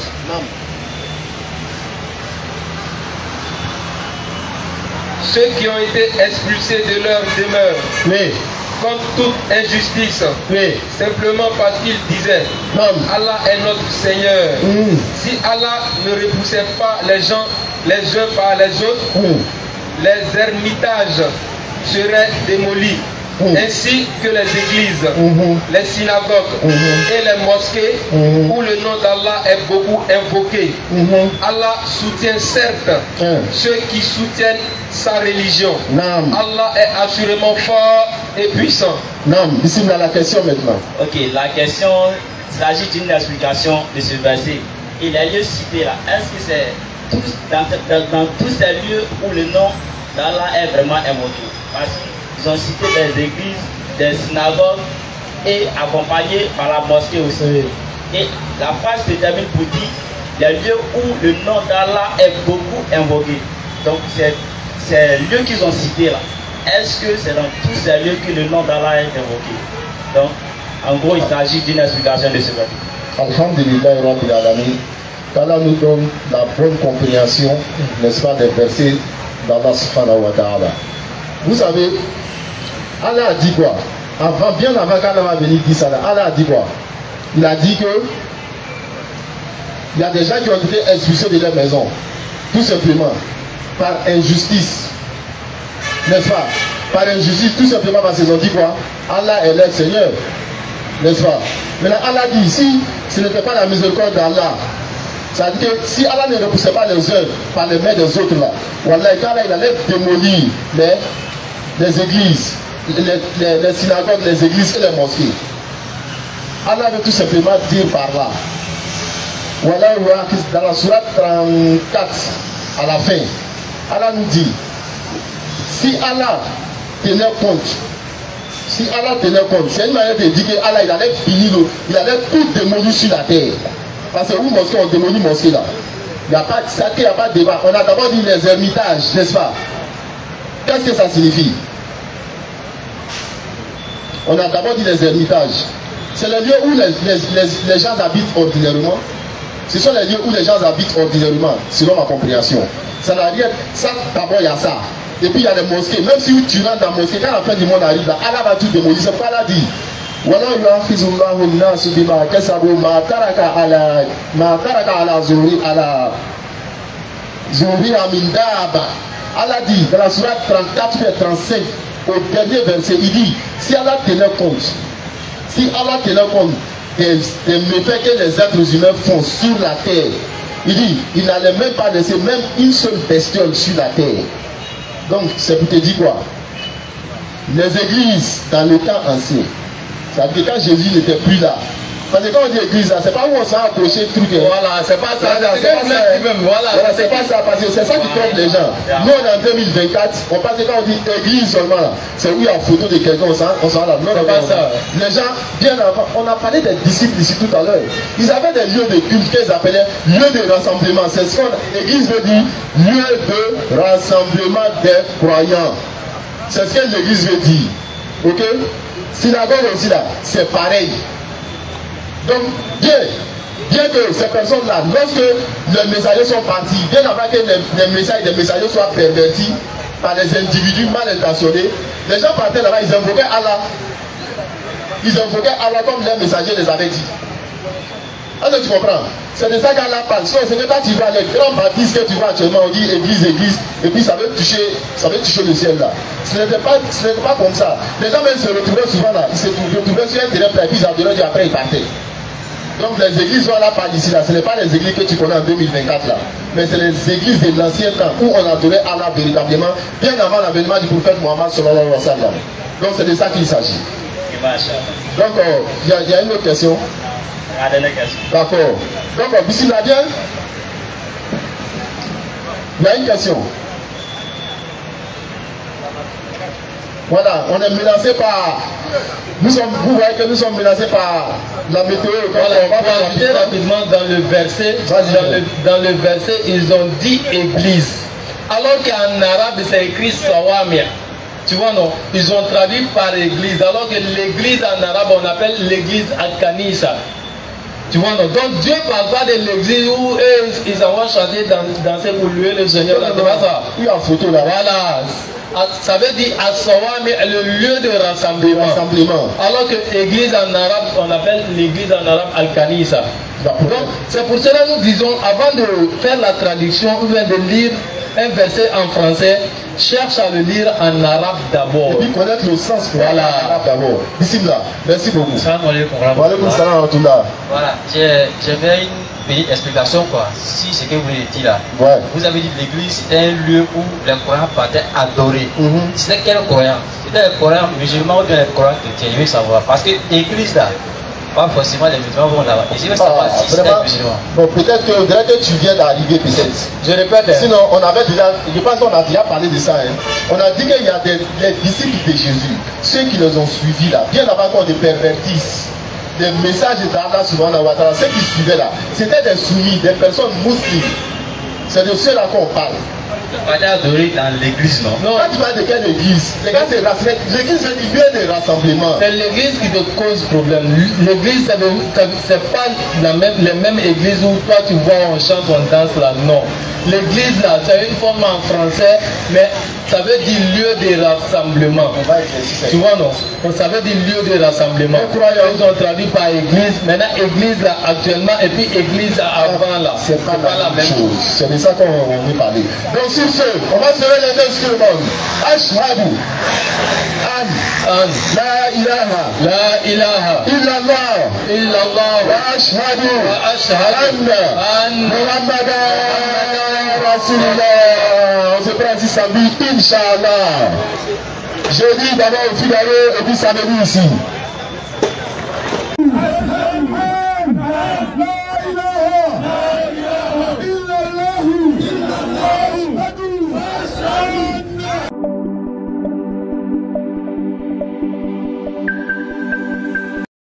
S2: Ceux qui ont été expulsés de leur demeure, contre toute injustice, simplement parce qu'ils disaient, Allah est notre Seigneur. Si Allah ne repoussait pas les gens les uns par les autres, les ermitages seraient démolis. Ainsi que les églises, les synagogues et les mosquées où le nom d'Allah est beaucoup invoqué. Allah soutient certes ceux qui soutiennent sa religion. Allah est assurément fort et puissant.
S1: Ici, on a la question maintenant.
S8: Ok, la question s'agit d'une explication de ce verset. Et les lieux cités là, est-ce que c'est dans tous ces lieux où le nom d'Allah est vraiment invoqué? Parce qu'ils ont cité des églises, des synagogues et accompagnés par la mosquée aussi. Et la phrase se termine pour dire les lieux où le nom d'Allah est beaucoup invoqué. Donc c'est ces lieux qu'ils ont cités là. Est-ce que c'est dans tous ces lieux que le nom d'Allah est invoqué? Donc en gros il s'agit d'une explication de ce verset.
S1: Alhamdulillah Rabbil Alamin. qu'Allah nous donne la bonne compréhension, n'est-ce pas, des versets d'Allah subhanahu wa ta'ala. Vous savez, Allah a dit quoi? Bien avant qu'Allah va venir dire ça, Allah a dit quoi? Il a dit que il y a des gens qui ont été expulsés de leur maison, tout simplement, par injustice. N'est-ce pas? Par injustice, tout simplement parce qu'ils ont dit quoi? Allah est leur Seigneur. N'est-ce pas? Maintenant, Allah dit, si ce n'était pas la miséricorde d'Allah, ça veut dire que si Allah ne repoussait pas les œuvres par les mains des autres là, Wallah, il allait démolir les églises, les synagogues, les églises et les mosquées. Allah veut tout simplement dire par là. Voilà, dans la sourate 34, à la fin, Allah nous dit, si Allah tenait compte, c'est une manière de dire que Allah il allait finir, il allait tout démolir sur la terre. Parce que où mosquée, on démolit mosquée là. Il n'y a pas de débat. On a d'abord dit les ermitages, n'est-ce pas? Qu'est-ce que ça signifie? On a d'abord dit les ermitages. C'est le lieu où les gens habitent ordinairement. Ce sont les lieux où les gens habitent ordinairement, selon ma compréhension. Ça n'a rien. Ça, d'abord, il y a ça. Et puis il y a les mosquées. Même si tu rentres dans la mosquée, quand la fin du monde arrive là, Allah va tout démolir. C'est pas là dit. Voilà, Allah dit dans la sourate 34 et 35, au dernier verset, il dit, si Allah tenait compte des méfaits que les êtres humains font sur la terre, il dit, il n'allait même pas laisser même une seule bestiole sur la terre. Donc, c'est pour te dire quoi? Les églises dans le temps ancien, c'est-à-dire que quand Jésus n'était plus là, parce que quand on dit église là, c'est pas où on s'est accroché le truc.
S3: Voilà, c'est pas ça.
S1: C'est pas ça, parce que c'est ça qui trompe les gens. Nous, on est en 2024, on pense que quand on dit église seulement là, c'est où il y a une photo de quelqu'un, on s'en là. Non, c'est pas ça. Les gens, bien avant, on a parlé des disciples ici tout à l'heure. Ils avaient des lieux de culte qu'ils appelaient lieux de rassemblement. C'est ce qu'on l'église veut dire, lieu de rassemblement des croyants. C'est ce que l'église veut dire. Ok? Synagogue aussi là, c'est pareil. Donc, bien que ces personnes-là, lorsque les messagers sont partis, bien avant que les messagers soient pervertis par des individus mal intentionnés, les gens partaient là-bas, ils invoquaient Allah. Ils invoquaient Allah comme les messagers les avaient dit. Est-ce que tu comprends? C'est de ça qu'Allah parle. C'est que quand tu vas les grands baptistes que tu vois actuellement, on dit église, et puis ça veut toucher le ciel là. Ce n'était pas comme ça. Les gens même se retrouvaient souvent là, ils se retrouvaient sur un terrain plat, puis ils adoraient, après ils partaient. Donc les églises sont là par ici là, ce n'est pas les églises que tu connais en 2024 là, mais c'est les églises de l'ancien temps où on adorait Allah véritablement, bien avant l'avènement du prophète Mohammed sallallahu alayhi wa sallam. Donc c'est de ça qu'il s'agit. Donc il y a une autre question. D'accord. Donc bismillah bien. Il y a une question. Voilà, on est menacé par... vous voyez que nous sommes menacés par la météo.
S3: Voilà, on va ajouter rapidement dans le verset. Dans le verset, ils ont dit église. Alors qu'en arabe, c'est écrit sawamia. Tu vois, non? Ils ont traduit par église. Alors que l'église en arabe, on appelle l'église al-Kanisa. Tu vois, non? Donc Dieu ne parle pas de l'église où ils envoient chanter, danser pour louer le Seigneur. Tu vois ça?
S1: Il y a une photo là.
S3: Voilà. Ça veut dire As-Sawami, le lieu de rassemblement. Alors que l'église en arabe, on appelle l'église en arabe Al-Kanisa. Donc c'est pour cela que nous disons, avant de faire la traduction ou bien de lire un verset en français, cherche à le lire en arabe d'abord.
S1: Et puis connaître le sens pour l'arabe d'abord. Bismillah. Merci beaucoup.
S4: Salam alaikum.
S1: Wa alaikum salam wa rahmatullah.
S4: Voilà, j'avais une petite explication quoi. Si ce que vous avez dit là,
S1: ouais. Vous
S4: avez dit que l'église c'était un lieu où les croyants partaient adorer. C'était quel croyant? C'était les croyants musulmans ou bien les croyants chrétiens? Je veux savoir. Parce que l'église là, pas forcément les musulmans vont là-bas. Et je veux savoir si c'est musulman.
S1: Bon, peut-être que tu viens d'arriver, peut-être.
S3: Je répète.
S1: Sinon, on avait déjà, je pense qu'on a déjà parlé de ça. Hein. On a dit qu'il y a des disciples de Jésus, ceux qui les ont suivis là, bien avant qu'on les pervertisse. Des messages d'Allah subhanahu wa ta'ala, ceux qui suivaient là, c'était des soumis, des personnes musulmanes. C'est de ceux-là qu'on parle.
S4: Pas d'adorer dans l'église, non?
S1: Non. Quand tu parles de quelle église? L'église c'est du lieu de rassemblement.
S3: C'est l'église qui te cause problème. L'église, c'est pas les mêmes églises où toi tu vois, on chante, on danse là. Non. L'église là, c'est une forme en français, mais ça veut dire lieu de rassemblement. Tu vois, non? Ça veut dire lieu de rassemblement. Ils ont traduit par église. Maintenant, église là actuellement, et puis église avant là.
S1: C'est pas la même chose. C'est de ça qu'on veut parler. Donc, sur ce, on va se lever sur le monde. Ashhadu an la ilaha illallah wa ashhadu anna Muhammadan Rasulullah. On se prend ici samedi, Inch'Allah. Jeudi d'abord au Figaro et puis samedi ici.